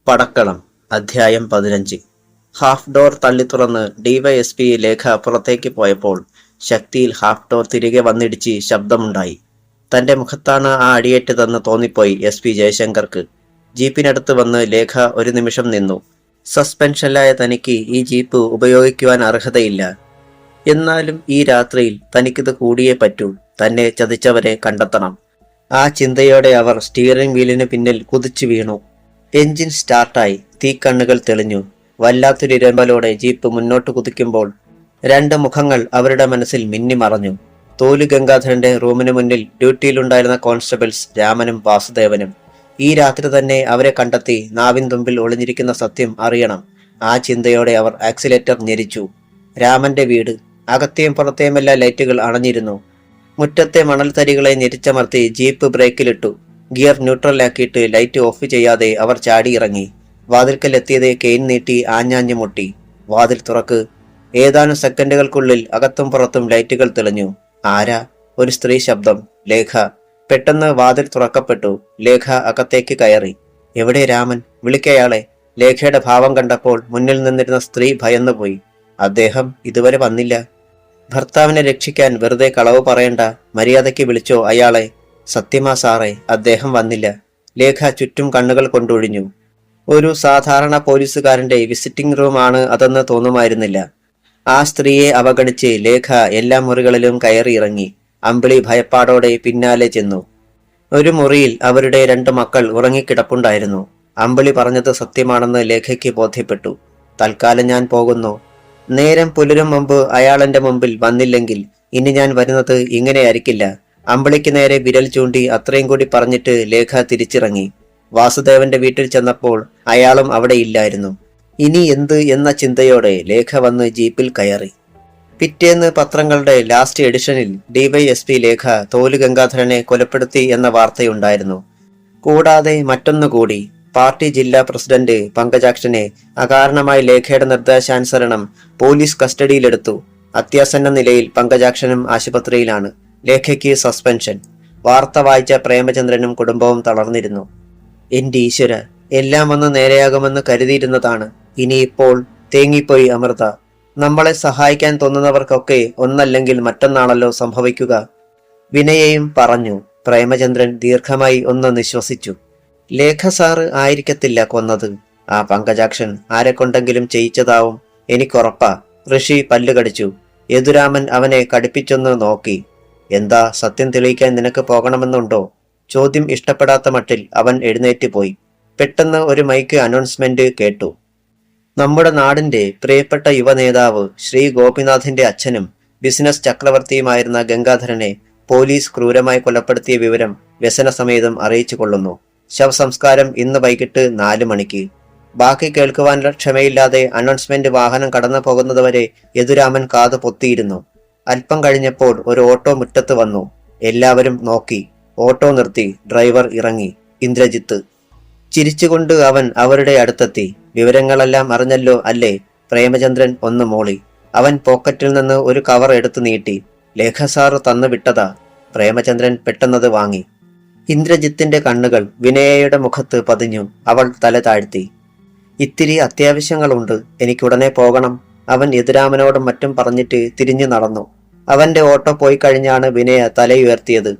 പടക്കളം അധ്യായം 15. Half door തള്ളിത്തുറന്ന് DYSP Lekha പുറത്തേക്ക് പോയപ്പോൾ ശക്തിയിൽ ഹാഫ് ഡോർ തിരികെ വന്നിടിച്ച് ശബ്ദമുണ്ടായി. തന്റെ മുഖത്താണ് ആ അടിയേറ്റതെന്ന് തോന്നിപ്പോയി SP ജയശങ്കർക്ക്. ജീപ്പിനടുത്ത് വന്ന് ലേഖ ഒരു നിമിഷം നിന്നു. സസ്പെൻഷനിലായ തനിക്ക് ഈ ജീപ്പ് ഉപയോഗിക്കുവാൻ അർഹതയില്ല. എന്നാലും ഈ രാത്രിയിൽ തനിക്കിത് കൂടിയേ പറ്റൂ. തന്നെ ചതിച്ചവരെ കണ്ടെത്തണം. ആ ചിന്തയോടെ അവർ സ്റ്റിയറിംഗ് വീലിന് പിന്നിൽ കുതിച്ചു വീണു. എഞ്ചിൻ സ്റ്റാർട്ടായി. തീക്കണ്ണുകൾ തെളിഞ്ഞു. വല്ലാത്തൊരിരമ്പലോടെ ജീപ്പ് മുന്നോട്ട് കുതിക്കുമ്പോൾ രണ്ട് മുഖങ്ങൾ അവരുടെ മനസ്സിൽ മിന്നിമറഞ്ഞു. തോലു ഗംഗാധരന്റെ റൂമിന് മുന്നിൽ ഡ്യൂട്ടിയിലുണ്ടായിരുന്ന കോൺസ്റ്റബിൾസ് രാമനും വാസുദേവനും. ഈ രാത്രി തന്നെ അവരെ കണ്ടെത്തി നാവിൻ തുമ്പിൽ ഒളിഞ്ഞിരിക്കുന്ന സത്യം അറിയണം. ആ ചിന്തയോടെ അവർ ആക്സിലേറ്റർ ഞെരിച്ചു. രാമന്റെ വീട്. അകത്തെയും പുറത്തെയുമെല്ലാം ലൈറ്റുകൾ അണഞ്ഞിരുന്നു. മുറ്റത്തെ മണൽത്തരികളെ ഞെരിച്ചമർത്തി ജീപ്പ് ബ്രേക്കിലിട്ടു. ഗിയർ ന്യൂട്രലാക്കിയിട്ട് ലൈറ്റ് ഓഫ് ചെയ്യാതെ അവർ ചാടിയിറങ്ങി. വാതിൽക്കൽ എത്തിയത് കെയിൻ നീട്ടി ആഞ്ഞാഞ്ഞു മുട്ടി. വാതിൽ തുറക്ക്. ഏതാനും സെക്കൻഡുകൾക്കുള്ളിൽ അകത്തും പുറത്തും ലൈറ്റുകൾ തെളിഞ്ഞു. ആരാ? ഒരു സ്ത്രീ ശബ്ദം. ലേഖ. പെട്ടെന്ന് വാതിൽ തുറക്കപ്പെട്ടു. ലേഖ അകത്തേക്ക് കയറി. എവിടെ രാമൻ? വിളിക്കയാളെ. ലേഖയുടെ ഭാവം കണ്ടപ്പോൾ മുന്നിൽ നിന്നിരുന്ന സ്ത്രീ ഭയന്നുപോയി. അദ്ദേഹം ഇതുവരെ വന്നില്ല. ഭർത്താവിനെ രക്ഷിക്കാൻ വെറുതെ കളവ് പറയണ്ട. മര്യാദയ്ക്ക് വിളിച്ചോ അയാളെ. സത്യമാ സാറേ, അദ്ദേഹം വന്നില്ല. ലേഖ ചുറ്റും കണ്ണുകൾ കൊണ്ടൊഴിഞ്ഞു. ഒരു സാധാരണ പോലീസുകാരന്റെ വിസിറ്റിംഗ് റൂം ആണ് അതെന്ന് തോന്നുമായിരുന്നില്ല. ആ സ്ത്രീയെ അവഗണിച്ച് ലേഖ എല്ലാ മുറികളിലും കയറി ഇറങ്ങി. അമ്പിളി ഭയപ്പാടോടെ പിന്നാലെ ചെന്നു. ഒരു മുറിയിൽ അവരുടെ 2 മക്കൾ ഉറങ്ങിക്കിടപ്പുണ്ടായിരുന്നു. അമ്പിളി പറഞ്ഞത് സത്യമാണെന്ന് ലേഖയ്ക്ക് ബോധ്യപ്പെട്ടു. തൽക്കാലം ഞാൻ പോകുന്നു. നേരം പുലരും മുമ്പ് അയാൾ എന്റെ മുമ്പിൽ വന്നില്ലെങ്കിൽ ഇനി ഞാൻ വരുന്നത് ഇങ്ങനെയായിരിക്കില്ല. അമ്പിളിക്ക് നേരെ വിരൽ ചൂണ്ടി അത്രയും കൂടി പറഞ്ഞിട്ട് ലേഖ തിരിച്ചിറങ്ങി. വാസുദേവന്റെ വീട്ടിൽ ചെന്നപ്പോൾ അയാളും അവിടെ ഇല്ലായിരുന്നു. ഇനി എന്ത് എന്ന ചിന്തയോടെ ലേഖ വന്ന് ജീപ്പിൽ കയറി. പിറ്റേന്ന് പത്രങ്ങളുടെ ലാസ്റ്റ് എഡിഷനിൽ ഡിവൈഎസ്പി ലേഖ തോലു ഗംഗാധരനെ കൊലപ്പെടുത്തി എന്ന വാർത്തയുണ്ടായിരുന്നു. കൂടാതെ മറ്റൊന്നുകൂടി. പാർട്ടി ജില്ലാ പ്രസിഡന്റ് പങ്കജാക്ഷനെ അകാരണമായി ലേഖയുടെ നിർദ്ദേശാനുസരണം പോലീസ് കസ്റ്റഡിയിലെടുത്തു. അത്യാസന്ന നിലയിൽ പങ്കജാക്ഷനും ആശുപത്രിയിലാണ്. ലേഖയ്ക്ക് സസ്പെൻഷൻ. വാർത്ത വായിച്ച പ്രേമചന്ദ്രനും കുടുംബവും തളർന്നിരുന്നു. എന്റെ ഈശ്വര, എല്ലാം വന്ന് നേരെയാകുമെന്ന് കരുതിയിരുന്നതാണ്. ഇനിയിപ്പോൾ തേങ്ങിപ്പോയി അമൃത. നമ്മളെ സഹായിക്കാൻ തോന്നുന്നവർക്കൊക്കെ ഒന്നല്ലെങ്കിൽ മറ്റൊന്നാണല്ലോ സംഭവിക്കുക. വിനയയും പറഞ്ഞു. പ്രേമചന്ദ്രൻ ദീർഘമായി ഒന്ന് നിശ്വസിച്ചു. ലേഖ സാറ് ആയിരിക്കത്തില്ല കൊന്നത്. ആ പങ്കജാക്ഷൻ ആരെ കൊണ്ടെങ്കിലും ചെയ്യിച്ചതാവും. എനിക്കുറപ്പാ. ഋഷി പല്ലുകടിച്ചു. യദുരാമൻ അവനെ കടുപ്പിച്ചൊന്ന് നോക്കി. എന്താ, സത്യം തെളിയിക്കാൻ നിനക്ക് പോകണമെന്നുണ്ടോ? ചോദ്യം ഇഷ്ടപ്പെടാത്ത മട്ടിൽ അവൻ എഴുന്നേറ്റ് പോയി. പെട്ടെന്ന് ഒരു മൈക്ക് അനൗൺസ്മെന്റ് കേട്ടു. നമ്മുടെ നാടിന്റെ പ്രിയപ്പെട്ട യുവനേതാവ് ശ്രീ ഗോപിനാഥിന്റെ അച്ഛനും ബിസിനസ് ചക്രവർത്തിയുമായിരുന്ന ഗംഗാധരനെ പോലീസ് ക്രൂരമായി കൊലപ്പെടുത്തിയ വിവരം വ്യസനസമേതം അറിയിച്ചു കൊള്ളുന്നു. ശവസംസ്കാരം ഇന്ന് വൈകിട്ട് 4 മണിക്ക്. ബാക്കി കേൾക്കുവാനുള്ള ക്ഷമയില്ലാതെ അനൗൺസ്മെന്റ് വാഹനം കടന്നു പോകുന്നതുവരെ യദുരാമൻ കാത് പൊത്തിയിരുന്നു. അല്പം കഴിഞ്ഞപ്പോൾ ഒരു ഓട്ടോ മുറ്റത്ത് വന്നു. എല്ലാവരും നോക്കി. ഓട്ടോ നിർത്തി. ഡ്രൈവർ ഇറങ്ങി. ഇന്ദ്രജിത്ത്. ചിരിച്ചുകൊണ്ട് അവൻ അവരുടെ അടുത്തെത്തി. വിവരങ്ങളെല്ലാം അറിഞ്ഞല്ലോ അല്ലേ? പ്രേമചന്ദ്രൻ ഒന്ന് മൂളി. അവൻ പോക്കറ്റിൽ നിന്ന് ഒരു കവർ എടുത്തു നീട്ടി. ലേഖ സാറ് തന്നു വിട്ടതാ. പ്രേമചന്ദ്രൻ പെട്ടെന്നത് വാങ്ങി. ഇന്ദ്രജിത്തിന്റെ കണ്ണുകൾ വിനയയുടെ മുഖത്ത് പതിഞ്ഞു. അവൾ തല താഴ്ത്തി. ഇത്തിരി അത്യാവശ്യങ്ങളുണ്ട്, എനിക്കുടനെ പോകണം. അവൻ യദുരാമനോടും മറ്റും പറഞ്ഞിട്ട് തിരിഞ്ഞു നടന്നു. അവന്റെ ഓട്ടോ പോയി കഴിഞ്ഞാണ് വിനയ തലയുയർത്തിയത്.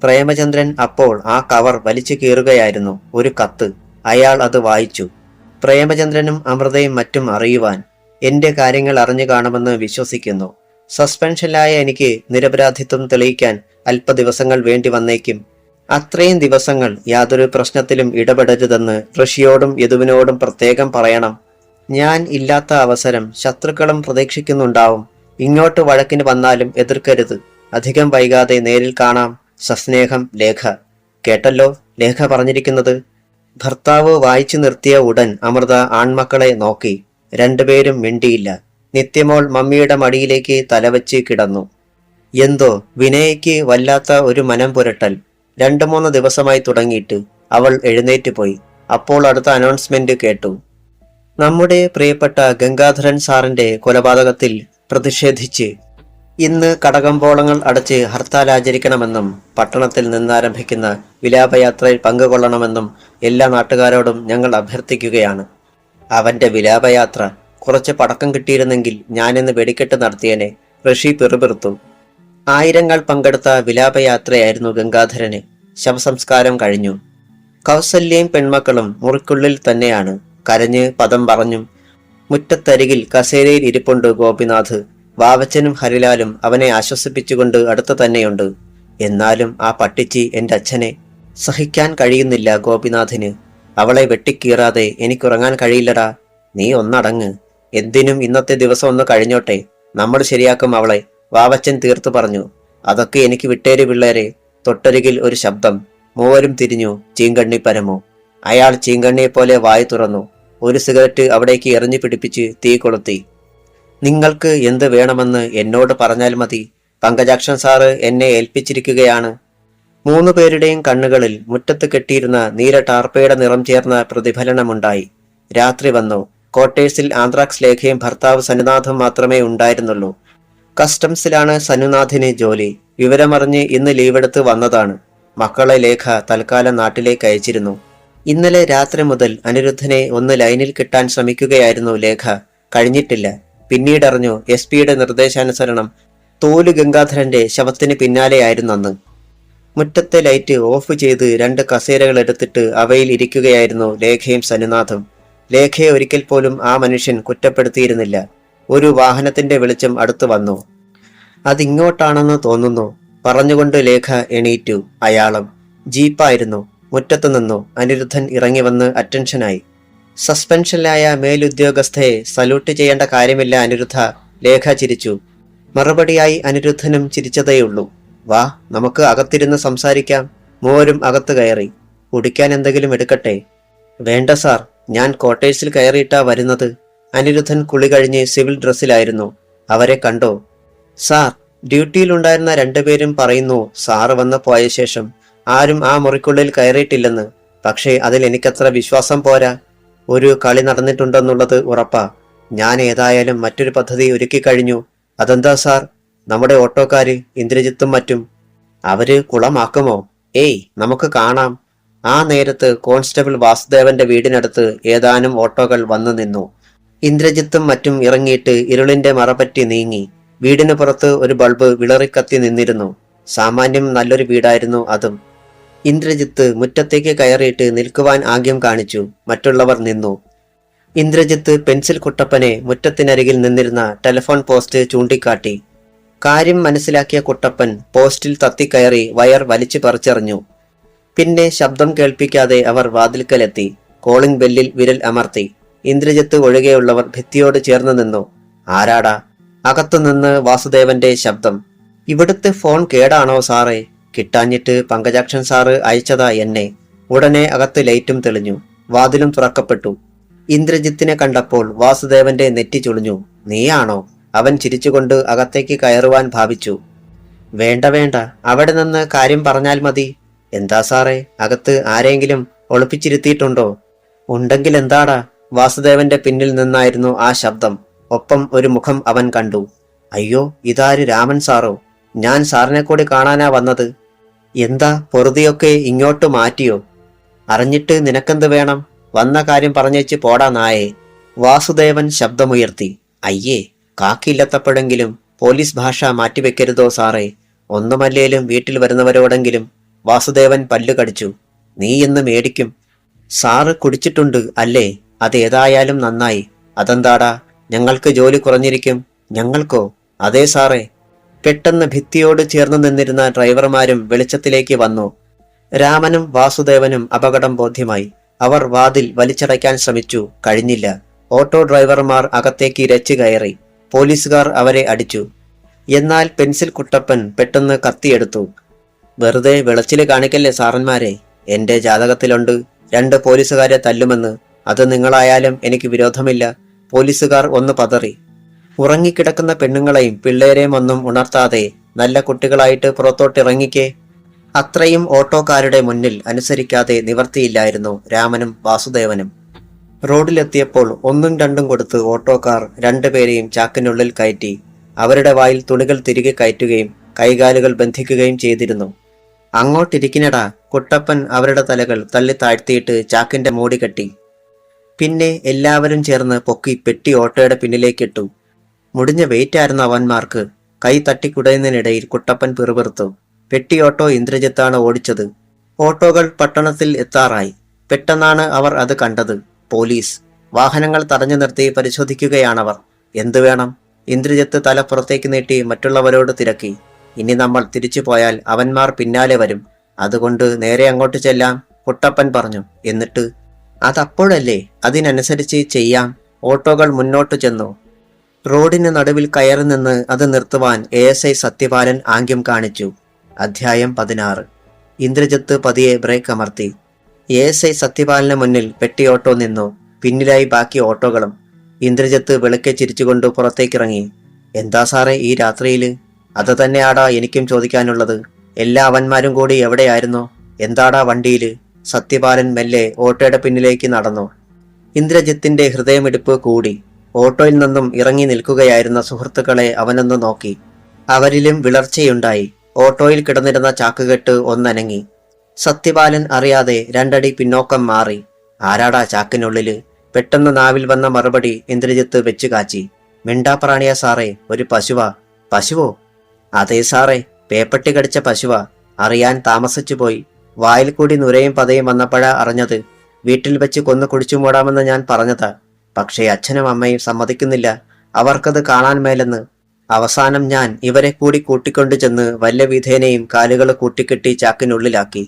പ്രേമചന്ദ്രൻ അപ്പോൾ ആ കവർ വലിച്ചു കീറുകയായിരുന്നു. ഒരു കത്ത്. അയാൾ അത് വായിച്ചു. പ്രേമചന്ദ്രനും അമൃതയും മറ്റും അറിയുവാൻ. എന്റെ കാര്യങ്ങൾ അറിഞ്ഞു കാണുമെന്ന് വിശ്വസിക്കുന്നു. സസ്പെൻഷനിലായ എനിക്ക് നിരപരാധിത്വം തെളിയിക്കാൻ അല്പ ദിവസങ്ങൾ വേണ്ടി വന്നേക്കും. അത്രയും ദിവസങ്ങൾ യാതൊരു പ്രശ്നത്തിലും ഇടപെടരുതെന്ന് ഋഷിയോടും യദുവിനോടും പ്രത്യേകം പറയണം. ഞാൻ ഇല്ലാത്ത അവസരം ശത്രുക്കളും പ്രതീക്ഷിക്കുന്നുണ്ടാവും. ഇങ്ങോട്ട് വഴക്കിന് വന്നാലും എതിർക്കരുത്. അധികം വൈകാതെ നേരിൽ കാണാം. സസ്നേഹം ലേഖ. കേട്ടല്ലോ ലേഖ പറഞ്ഞിരിക്കുന്നത്. ഭർത്താവ് വായിച്ചു നിർത്തിയ ഉടൻ അമൃത ആൺമക്കളെ നോക്കി. രണ്ടുപേരും മിണ്ടിയില്ല. നിത്യമോൾ മമ്മിയുടെ മടിയിലേക്ക് തലവച്ച് കിടന്നു. എന്തോ വിനയയ്ക്ക് വല്ലാത്ത ഒരു മനം പുരട്ടൽ. 2-3 ദിവസമായി തുടങ്ങിയിട്ട്. അവൾ എഴുന്നേറ്റ് പോയി. അപ്പോൾ അടുത്ത അനൗൺസ്മെന്റ് കേട്ടു. നമ്മുടെ പ്രിയപ്പെട്ട ഗംഗാധരൻ സാറിന്റെ കൊലപാതകത്തിൽ പ്രതിഷേധിച്ച് ഇന്ന് കടകമ്പോളങ്ങൾ അടച്ച് ഹർത്താൽ ആചരിക്കണമെന്നും പട്ടണത്തിൽ നിന്നാരംഭിക്കുന്ന വിലാപയാത്രയിൽ പങ്കുകൊള്ളണമെന്നും എല്ലാ നാട്ടുകാരോടും ഞങ്ങൾ അഭ്യർത്ഥിക്കുകയാണ്. അവന്റെ വിലാപയാത്ര കുറച്ച് പടക്കം കിട്ടിയിരുന്നെങ്കിൽ ഞാനിന്ന് വെടിക്കെട്ട് നടത്തിയനെ, ഋഷി പിറുപിറുത്തു. ആയിരങ്ങൾ പങ്കെടുത്ത വിലാപയാത്രയായിരുന്നു ഗംഗാധരന്. ശവസംസ്കാരം കഴിഞ്ഞു. കൗസല്യയും പെൺമക്കളും മുറിക്കുള്ളിൽ തന്നെയാണ്. കരഞ്ഞ് പദം പറഞ്ഞും. മുറ്റത്തരികിൽ കസേരയിൽ ഇരിപ്പുണ്ട് ഗോപിനാഥ്. വാവച്ചനും ഹരിലാലും അവനെ ആശ്വസിപ്പിച്ചുകൊണ്ട് അടുത്ത് തന്നെയുണ്ട്. എന്നാലും ആ പട്ടിച്ചി എൻ്റെ അച്ഛനെ സഹിക്കാൻ കഴിയുന്നില്ല ഗോപിനാഥിന്. അവളെ വെട്ടിക്കീറാതെ എനിക്കുറങ്ങാൻ കഴിയില്ലടാ. നീ ഒന്നടങ്ങ്. എന്തിനും ഇന്നത്തെ ദിവസം ഒന്ന് കഴിഞ്ഞോട്ടെ, നമ്മൾ ശരിയാക്കും അവളെ, വാവച്ചൻ തീർത്തു പറഞ്ഞു. അതൊക്കെ എനിക്ക് വിട്ടേര് പിള്ളേരെ. തൊട്ടരികിൽ ഒരു ശബ്ദം. മൂവരും തിരിഞ്ഞു. ചീങ്കണ്ണി പരമോ. അയാൾ ചീങ്കണ്ണിയെപ്പോലെ വായി തുറന്നു. ഒരു സിഗരറ്റ് അവിടേക്ക് എറിഞ്ഞു പിടിപ്പിച്ച് തീ കൊളുത്തി. നിങ്ങൾക്ക് എന്ത് വേണമെന്ന് എന്നോട് പറഞ്ഞാൽ മതി. പങ്കജാക്ഷൻ സാറ് എന്നെ ഏൽപ്പിച്ചിരിക്കുകയാണ്. 3 പേരുടെയും കണ്ണുകളിൽ മുറ്റത്ത് കെട്ടിയിരുന്ന നീല ടാർപ്പയുടെ നിറം ചേർന്ന പ്രതിഫലനമുണ്ടായി. രാത്രി വന്നു. ക്വാർട്ടേഴ്സിൽ ആന്ത്രാക്സ് ലേഖയും ഭർത്താവ് സനുനാഥും മാത്രമേ ഉണ്ടായിരുന്നുള്ളൂ. കസ്റ്റംസിലാണ് സനുനാഥിന് ജോലി. വിവരമറിഞ്ഞ് ഇന്ന് ലീവെടുത്ത് വന്നതാണ്. മക്കളെ ലേഖ തൽക്കാലം നാട്ടിലേക്ക് അയച്ചിരുന്നു. ഇന്നലെ രാത്രി മുതൽ അനിരുദ്ധനെ ഒന്ന് ലൈനിൽ കിട്ടാൻ ശ്രമിക്കുകയായിരുന്നു ലേഖ. കഴിഞ്ഞിട്ടില്ല. പിന്നീടറിഞ്ഞു SP-യുടെ നിർദ്ദേശാനുസരണം തോലു ഗംഗാധരന്റെ ശവത്തിന് പിന്നാലെയായിരുന്നു അന്ന്. മുറ്റത്തെ ലൈറ്റ് ഓഫ് ചെയ്ത് 2 കസേരകൾ എടുത്തിട്ട് അവയിൽ ഇരിക്കുകയായിരുന്നു ലേഖയും സനുനാഥും. ലേഖയെ ഒരിക്കൽ പോലും ആ മനുഷ്യൻ കുറ്റപ്പെടുത്തിയിരുന്നില്ല. ഒരു വാഹനത്തിന്റെ വെളിച്ചം അടുത്തു വന്നു. അതിങ്ങോട്ടാണെന്ന് തോന്നുന്നു പറഞ്ഞുകൊണ്ട് ലേഖ എണീറ്റു. അയാളും ജീപ്പായിരുന്നു. മുറ്റത്തു നിന്നു അനിരുദ്ധൻ ഇറങ്ങി വന്ന് അറ്റൻഷനായി. സസ്പെൻഷനിലായ മേലുദ്യോഗസ്ഥയെ സല്യൂട്ട് ചെയ്യേണ്ട കാര്യമില്ല അനിരുദ്ധ. ലേഖ ചിരിച്ചു. മറുപടിയായി അനിരുദ്ധനും ചിരിച്ചതേയുള്ളൂ. വാ, നമുക്ക് അകത്തിരുന്ന് സംസാരിക്കാം. മൂവരും അകത്ത് കയറി. കുടിക്കാൻ എന്തെങ്കിലും എടുക്കട്ടെ? വേണ്ട സാർ, ഞാൻ ക്വാർട്ടേഴ്സിൽ കയറിയിട്ടാ വരുന്നത്. അനിരുദ്ധൻ കുളി കഴിഞ്ഞ് സിവിൽ ഡ്രസ്സിലായിരുന്നു. അവരെ കണ്ടോ? സാർ, ഡ്യൂട്ടിയിലുണ്ടായിരുന്ന 2 പേരും പറയുന്നു സാറ് വന്ന് പോയ ശേഷം ആരും ആ മുറിക്കുള്ളിൽ കയറിയിട്ടില്ലെന്ന്. പക്ഷേ അതിൽ എനിക്കത്ര വിശ്വാസം പോരാ. ഒരു കളി നടന്നിട്ടുണ്ടെന്നുള്ളത് ഉറപ്പാ. ഞാൻ ഏതായാലും മറ്റൊരു പദ്ധതി ഒരുക്കി കഴിഞ്ഞു. അതെന്താ സാർ? നമ്മുടെ ഓട്ടോക്കാര് ഇന്ദ്രജിത്തും മറ്റും. അവര് കുളമാക്കുമോ? ഏയ്, നമുക്ക് കാണാം. ആ നേരത്ത് കോൺസ്റ്റബിൾ വാസുദേവന്റെ വീടിനടുത്ത് ഏതാനും ഓട്ടോകൾ വന്നു നിന്നു. ഇന്ദ്രജിത്തും മറ്റും ഇറങ്ങിയിട്ട് ഇരുളിന്റെ മറപറ്റി നീങ്ങി. വീടിന് പുറത്ത് ഒരു ബൾബ് വിളറിക്കത്തി നിന്നിരുന്നു. സാമാന്യം നല്ലൊരു വീടായിരുന്നു അതും. ഇന്ദ്രജിത്ത് മുറ്റത്തേക്ക് കയറിയിട്ട് നിൽക്കുവാൻ ആംഗ്യം കാണിച്ചു. മറ്റുള്ളവർ നിന്നു. ഇന്ദ്രജിത്ത് പെൻസിൽ കുട്ടപ്പനെ മുറ്റത്തിനരികിൽ നിന്നിരുന്ന ടെലിഫോൺ പോസ്റ്റ് ചൂണ്ടിക്കാട്ടി. കാര്യം മനസ്സിലാക്കിയ കുട്ടപ്പൻ പോസ്റ്റിൽ തത്തിക്കയറി വയർ വലിച്ചു പറിച്ചെറിഞ്ഞു. പിന്നെ ശബ്ദം കേൾപ്പിക്കാതെ അവർ വാതിൽക്കലെത്തി. കോളിംഗ് ബെല്ലിൽ വിരൽ അമർത്തി. ഇന്ദ്രജിത്ത് ഒഴികെയുള്ളവർ ഭിത്തിയോട് ചേർന്ന് നിന്നു. ആരാടാ? അകത്തുനിന്ന് വാസുദേവന്റെ ശബ്ദം. ഇവിടുത്തെ ഫോൺ കേടാണോ സാറേ? കിട്ടാഞ്ഞിട്ട് പങ്കജാക്ഷൻ സാറ് അയച്ചതാ എന്നെ. ഉടനെ അകത്ത് ലൈറ്റും തെളിഞ്ഞു. വാതിലും തുറക്കപ്പെട്ടു. ഇന്ദ്രജിത്തിനെ കണ്ടപ്പോൾ വാസുദേവന്റെ നെറ്റി ചുളിഞ്ഞു. നീയാണോ? അവൻ ചിരിച്ചുകൊണ്ട് അകത്തേക്ക് കയറുവാൻ ഭാവിച്ചു. വേണ്ട വേണ്ട, അവിടെ നിന്ന് കാര്യം പറഞ്ഞാൽ മതി. എന്താ സാറേ, അകത്ത് ആരെങ്കിലും ഒളിപ്പിച്ചിരുത്തിയിട്ടുണ്ടോ? ഉണ്ടെങ്കിൽ എന്താടാ? വാസുദേവന്റെ പിന്നിൽ നിന്നായിരുന്നു ആ ശബ്ദം. ഒപ്പം ഒരു മുഖം അവൻ കണ്ടു. അയ്യോ, ഇതാര്? രാമൻ സാറോ? ഞാൻ സാറിനെ കൂടി കാണാനാ വന്നത്. എന്താ പൊറുതിയൊക്കെ ഇങ്ങോട്ട് മാറ്റിയോ? അറിഞ്ഞിട്ട് നിനക്കെന്ത് വേണം? വന്ന കാര്യം പറഞ്ഞേച്ച് പോടാ നായേ. വാസുദേവൻ ശബ്ദമുയർത്തി. അയ്യേ, കാക്കിയില്ലത്തപ്പോഴെങ്കിലും പോലീസ് ഭാഷ മാറ്റിവെക്കരുതോ സാറേ? ഒന്നുമല്ലേലും വീട്ടിൽ വരുന്നവരോടെങ്കിലും. വാസുദേവൻ പല്ലു കടിച്ചു. നീ എന്ന് മേടിക്കും. സാറ് കുടിച്ചിട്ടുണ്ട് അല്ലേ? അതേതായാലും നന്നായി. അതെന്താടാ? ഞങ്ങൾക്ക് ജോലി കുറഞ്ഞിരിക്കും. ഞങ്ങൾക്കോ? അതേ സാറേ. പെട്ടെന്ന് ഭിത്തിയോട് ചേർന്ന് നിന്നിരുന്ന ഡ്രൈവർമാരും വെളിച്ചത്തിലേക്ക് വന്നു. രാമനും വാസുദേവനും അപകടം ബോധ്യമായി. അവർ വാതിൽ വലിച്ചടയ്ക്കാൻ ശ്രമിച്ചു. കഴിഞ്ഞില്ല. ഓട്ടോ ഡ്രൈവർമാർ അകത്തേക്ക് ഇരച്ചു കയറി. പോലീസുകാർ അവരെ അടിച്ചു. എന്നാൽ പെൻസിൽ കുട്ടപ്പൻ പെട്ടെന്ന് കത്തിയെടുത്തു. വെറുതെ വിളച്ചില് കാണിക്കല്ലേ സാറന്മാരെ. എന്റെ ജാതകത്തിലുണ്ട് 2 പോലീസുകാരെ തല്ലുമെന്ന്. അത് നിങ്ങളായാലും എനിക്ക് വിരോധമില്ല. പോലീസുകാർ ഒന്ന് പതറി. ഉറങ്ങിക്കിടക്കുന്ന പെണ്ണുങ്ങളെയും പിള്ളേരെയും ഒന്നും ഉണർത്താതെ നല്ല കുട്ടികളായിട്ട് പുറത്തോട്ടിറങ്ങിക്കേ. അത്രയും ഓട്ടോക്കാരുടെ മുന്നിൽ അനുസരിക്കാതെ നിവർത്തിയില്ലായിരുന്നു രാമനും വാസുദേവനും. റോഡിലെത്തിയപ്പോൾ 1ഉം 2ഉം കൊടുത്ത് ഓട്ടോക്കാർ 2 പേരെയും ചാക്കിനുള്ളിൽ കയറ്റി. അവരുടെ വായിൽ തുണികൾ തിരികെ കയറ്റുകയും കൈകാലുകൾ ബന്ധിക്കുകയും ചെയ്തിരുന്നു. അങ്ങോട്ടിരിക്കിനടാ, കുട്ടപ്പൻ അവരുടെ തലകൾ തള്ളി താഴ്ത്തിയിട്ട് ചാക്കിന്റെ മൂടി കെട്ടി. പിന്നെ എല്ലാവരും ചേർന്ന് പൊക്കി പെട്ടി ഓട്ടോയുടെ പിന്നിലേക്കിട്ടു. മുടിഞ്ഞ വെയിറ്റായിരുന്നു അവന്മാർക്ക്. കൈ തട്ടിക്കുടയുന്നതിനിടയിൽ കുട്ടപ്പൻ പിറുപിറുത്തു. പെട്ടി ഓട്ടോ ഇന്ദ്രജിത്താണ് ഓടിച്ചത്. ഓട്ടോകൾ പട്ടണത്തിൽ എത്താറായി. പെട്ടെന്നാണ് അവർ അത് കണ്ടത്. പോലീസ്. വാഹനങ്ങൾ തടഞ്ഞു നിർത്തി പരിശോധിക്കുകയാണവർ. എന്തു വേണം? ഇന്ദ്രജിത്ത് തല പുറത്തേക്ക് നീട്ടി മറ്റുള്ളവരോട് തിരക്കി. ഇനി നമ്മൾ തിരിച്ചു പോയാൽ അവന്മാർ പിന്നാലെ വരും. അതുകൊണ്ട് നേരെ അങ്ങോട്ട് ചെല്ലാം, കുട്ടപ്പൻ പറഞ്ഞു. എന്നിട്ട്? അതപ്പോഴല്ലേ, അതിനനുസരിച്ച് ചെയ്യാം. ഓട്ടോകൾ മുന്നോട്ട് ചെന്നു. റോഡിന് നടുവിൽ കയറി നിന്ന് അത് നിർത്തുവാൻ ASI സത്യപാലൻ ആംഗ്യം കാണിച്ചു. അധ്യായം 16. ഇന്ദ്രജിത്ത് പതിയെ ബ്രേക്ക് അമർത്തി. ASI സത്യപാലന് മുന്നിൽ പെട്ടി ഓട്ടോ നിന്നു. പിന്നിലായി ബാക്കി ഓട്ടോകളും. ഇന്ദ്രജിത്ത് വെളുക്കെ ചിരിച്ചുകൊണ്ട് പുറത്തേക്കിറങ്ങി. എന്താ സാറേ ഈ രാത്രിയില്? അത് തന്നെയാടാ എനിക്കും ചോദിക്കാനുള്ളത്. എല്ലാ അവന്മാരും കൂടി എവിടെയായിരുന്നു? എന്താടാ വണ്ടിയില്? സത്യപാലൻ മെല്ലെ ഓട്ടോയുടെ പിന്നിലേക്ക് നടന്നു. ഇന്ദ്രജിത്തിന്റെ ഹൃദയമിടിപ്പ് കൂടി. ഓട്ടോയിൽ നിന്നും ഇറങ്ങി നിൽക്കുകയായിരുന്ന സുഹൃത്തുക്കളെ അവനൊന്ന് നോക്കി. അവരിലും വിളർച്ചയുണ്ടായി. ഓട്ടോയിൽ കിടന്നിരുന്ന ചാക്കുകെട്ട് ഒന്നനങ്ങി. സത്യപാലൻ അറിയാതെ 2 അടി പിന്നോക്കം മാറി. ആരാടാ ചാക്കിനുള്ളില്? പെട്ടെന്ന് നാവിൽ വന്ന മറുപടി ഇന്ദ്രജിത്ത് വെച്ചു കാച്ചി. മിണ്ടാപ്രാണിയാ സാറേ, ഒരു പശുവാ. പശുവോ? അതെ സാറേ, പേപ്പട്ടി കടിച്ച പശുവാ. അറിയാൻ താമസിച്ചു പോയി. വായിൽ കൂടി നുരയും പതയും വന്നപ്പോഴാ അറിഞ്ഞത്. വീട്ടിൽ വെച്ച് കൊന്നു കുടിച്ചു മൂടാമെന്ന് ഞാൻ പറഞ്ഞതാ. പക്ഷേ അച്ഛനും അമ്മയും സമ്മതിക്കുന്നില്ല. അവർക്കത് കാണാൻ മേലെന്ന്. അവസാനം ഞാൻ ഇവരെ കൂടി കൂട്ടിക്കൊണ്ടു ചെന്ന് വല്ല വിധേനയും കാലുകൾ കൂട്ടിക്കെട്ടി ചാക്കിനുള്ളിലാക്കി.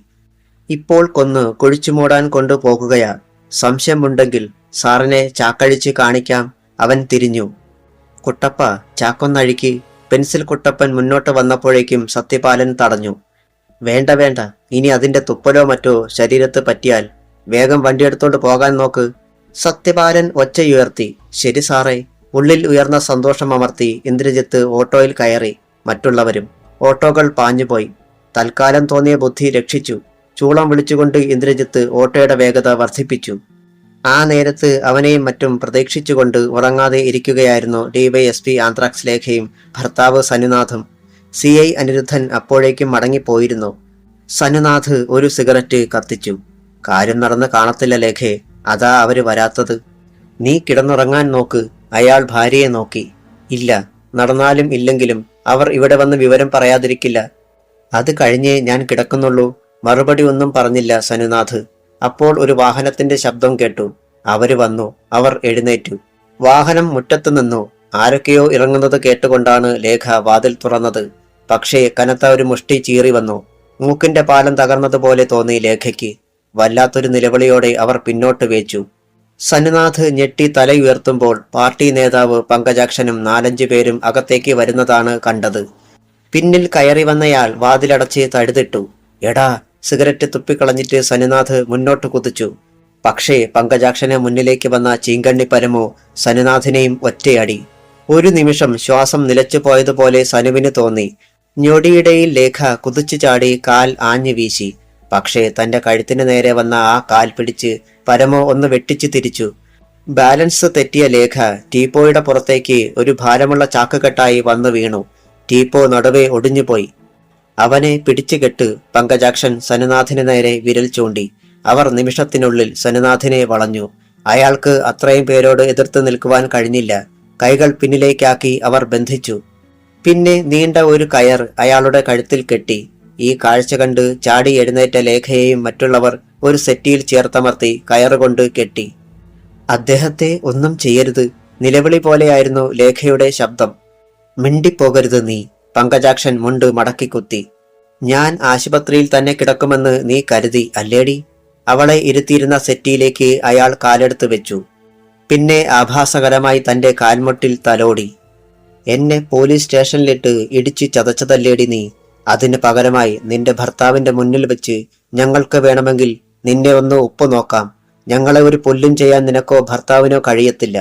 ഇപ്പോൾ കൊന്ന് കുഴിച്ചു മൂടാൻ കൊണ്ടുപോകുകയാ. സംശയമുണ്ടെങ്കിൽ സാറിനെ ചാക്കഴിച്ച് കാണിക്കാം. അവൻ തിരിഞ്ഞു. കുട്ടപ്പ, ചാക്കൊന്നഴിക്ക്. പെൻസിൽ കുട്ടപ്പൻ മുന്നോട്ട് വന്നപ്പോഴേക്കും സത്യപാലൻ തടഞ്ഞു. വേണ്ട വേണ്ട, ഇനി അതിന്റെ തുപ്പലോ മറ്റോ ശരീരത്ത് പറ്റിയാൽ വേഗം വണ്ടിയെടുത്തോണ്ട് പോകാൻ നോക്ക്. സത്യപാലൻ ഒച്ചയുയർത്തി. ശരി സാറേ. ഉള്ളിൽ ഉയർന്ന സന്തോഷം അമർത്തി ഇന്ദ്രജിത്ത് ഓട്ടോയിൽ കയറി. മറ്റുള്ളവരും. ഓട്ടോകൾ പാഞ്ഞുപോയി. തൽക്കാലം തോന്നിയ ബുദ്ധി രക്ഷിച്ചു. ചൂളം വിളിച്ചുകൊണ്ട് ഇന്ദ്രജിത്ത് ഓട്ടോയുടെ വേഗത വർദ്ധിപ്പിച്ചു. ആ നേരത്ത് അവനെയും മറ്റും പ്രതീക്ഷിച്ചുകൊണ്ട് ഉറങ്ങാതെ ഇരിക്കുകയായിരുന്നു DYSP ആന്ത്രാക്സ് ലേഖയും ഭർത്താവ് സനുനാഥും. CI അനിരുദ്ധൻ അപ്പോഴേക്കും മടങ്ങിപ്പോയിരുന്നു. സനുനാഥ് ഒരു സിഗരറ്റ് കത്തിച്ചു. കാര്യം നടന്ന് കാണത്തില്ല ലേഖേ, അതാ അവര് വരാത്തത്. നീ കിടന്നുറങ്ങാൻ നോക്ക്. അയാൾ ഭാര്യയെ നോക്കി. ഇല്ല, നടന്നാലും ഇല്ലെങ്കിലും അവർ ഇവിടെ വന്ന് വിവരം പറയാതിരിക്കില്ല. അത് കഴിഞ്ഞേ ഞാൻ കിടക്കുന്നുള്ളൂ. മറുപടി ഒന്നും പറഞ്ഞില്ല സനുനാഥ്. അപ്പോൾ ഒരു വാഹനത്തിന്റെ ശബ്ദം കേട്ടു. അവര് വന്നു. അവർ എഴുന്നേറ്റു. വാഹനം മുറ്റത്ത് നിന്നു. ആരൊക്കെയോ ഇറങ്ങുന്നത് കേട്ടുകൊണ്ടാണ് ലേഖ വാതിൽ തുറന്നത്. പക്ഷേ കനത്ത ഒരു മുഷ്ടി ചീറി വന്നു. മൂക്കിന്റെ പാലം തകർന്നതുപോലെ തോന്നി ലേഖയ്ക്ക്. വല്ലാത്തൊരു നിലവിളിയോടെ അവർ പിന്നോട്ട് വേച്ചു. സനുനാഥ് ഞെട്ടി തലയുയർത്തുമ്പോൾ പാർട്ടി നേതാവ് പങ്കജാക്ഷനും 4-5 പേരും അകത്തേക്ക് വരുന്നതാണ് കണ്ടത്. പിന്നിൽ കയറി വന്നയാൾ വാതിലടച്ച് തഴുതിട്ടു. എടാ, സിഗരറ്റ് തുപ്പിക്കളഞ്ഞിട്ട് സനുനാഥ് മുന്നോട്ട് കുതിച്ചു. പക്ഷേ പങ്കജാക്ഷന് മുന്നിലേക്ക് വന്ന ചീങ്കണ്ണി പരമു സനുനാഥിനെയും ഒറ്റയടി. ഒരു നിമിഷം ശ്വാസം നിലച്ചു പോയതുപോലെ സനുവിന് തോന്നി. ഞൊടിയിടയിൽ ലേഖ കുതിച്ചു ചാടി കാൽ ആഞ്ഞു വീശി. പക്ഷേ തന്റെ കഴുത്തിന് നേരെ വന്ന ആ കാൽ പിടിച്ച് പരമോ ഒന്ന് വെട്ടിച്ചു തിരിച്ചു. ബാലൻസ് തെറ്റിയ ലേഖ ടീപ്പോയുടെ പുറത്തേക്ക് ഒരു ഭാരമുള്ള ചാക്കുകെട്ടായി വന്നു വീണു. ടീപ്പോ നടുവേ ഒടിഞ്ഞുപോയി. അവനെ പിടിച്ചുകെട്ട് പങ്കജാക്ഷൻ സനുനാഥിന് നേരെ വിരൽ ചൂണ്ടി. അവർ നിമിഷത്തിനുള്ളിൽ സനുനാഥിനെ വളഞ്ഞു. അയാൾക്ക് അത്രയും പേരോട് എതിർത്ത് നിൽക്കുവാൻ കഴിഞ്ഞില്ല. കൈകൾ പിന്നിലേക്കാക്കി അവർ ബന്ധിച്ചു. പിന്നെ നീണ്ട ഒരു കയർ അയാളുടെ കഴുത്തിൽ കെട്ടി. ഈ കാഴ്ച കണ്ട് ചാടി എഴുന്നേറ്റ ലേഖയെയും മറ്റുള്ളവർ ഒരു സെറ്റിയിൽ ചേർത്തമർത്തി കയറുകൊണ്ട് കെട്ടി. അദ്ദേഹത്തെ ഒന്നും ചെയ്യരുത്. നിലവിളി പോലെയായിരുന്നു ലേഖയുടെ ശബ്ദം. മിണ്ടിപ്പോകരുത് നീ. പങ്കജാക്ഷൻ മുണ്ട് മടക്കിക്കുത്തി. ഞാൻ ആശുപത്രിയിൽ തന്നെ കിടക്കുമെന്ന് നീ കരുതി അല്ലേടി? അവളെ ഇരുത്തിയിരുന്ന സെറ്റിയിലേക്ക് അയാൾ കാലെടുത്ത് വെച്ചു. പിന്നെ ആഭാസകരമായി തന്റെ കാൽമുട്ടിൽ തലോടി. എന്നെ പോലീസ് സ്റ്റേഷനിലിട്ട് ഇടിച്ചു ചതച്ചതല്ലേടി നീ? അതിന് പകരമായി നിന്റെ ഭർത്താവിന്റെ മുന്നിൽ വെച്ച് ഞങ്ങൾക്ക് വേണമെങ്കിൽ നിന്നെ ഒന്ന് ഉപ്പു നോക്കാം. ഞങ്ങളെ ഒരു പുല്ലും ചെയ്യാൻ നിനക്കോ ഭർത്താവിനോ കഴിയത്തില്ല.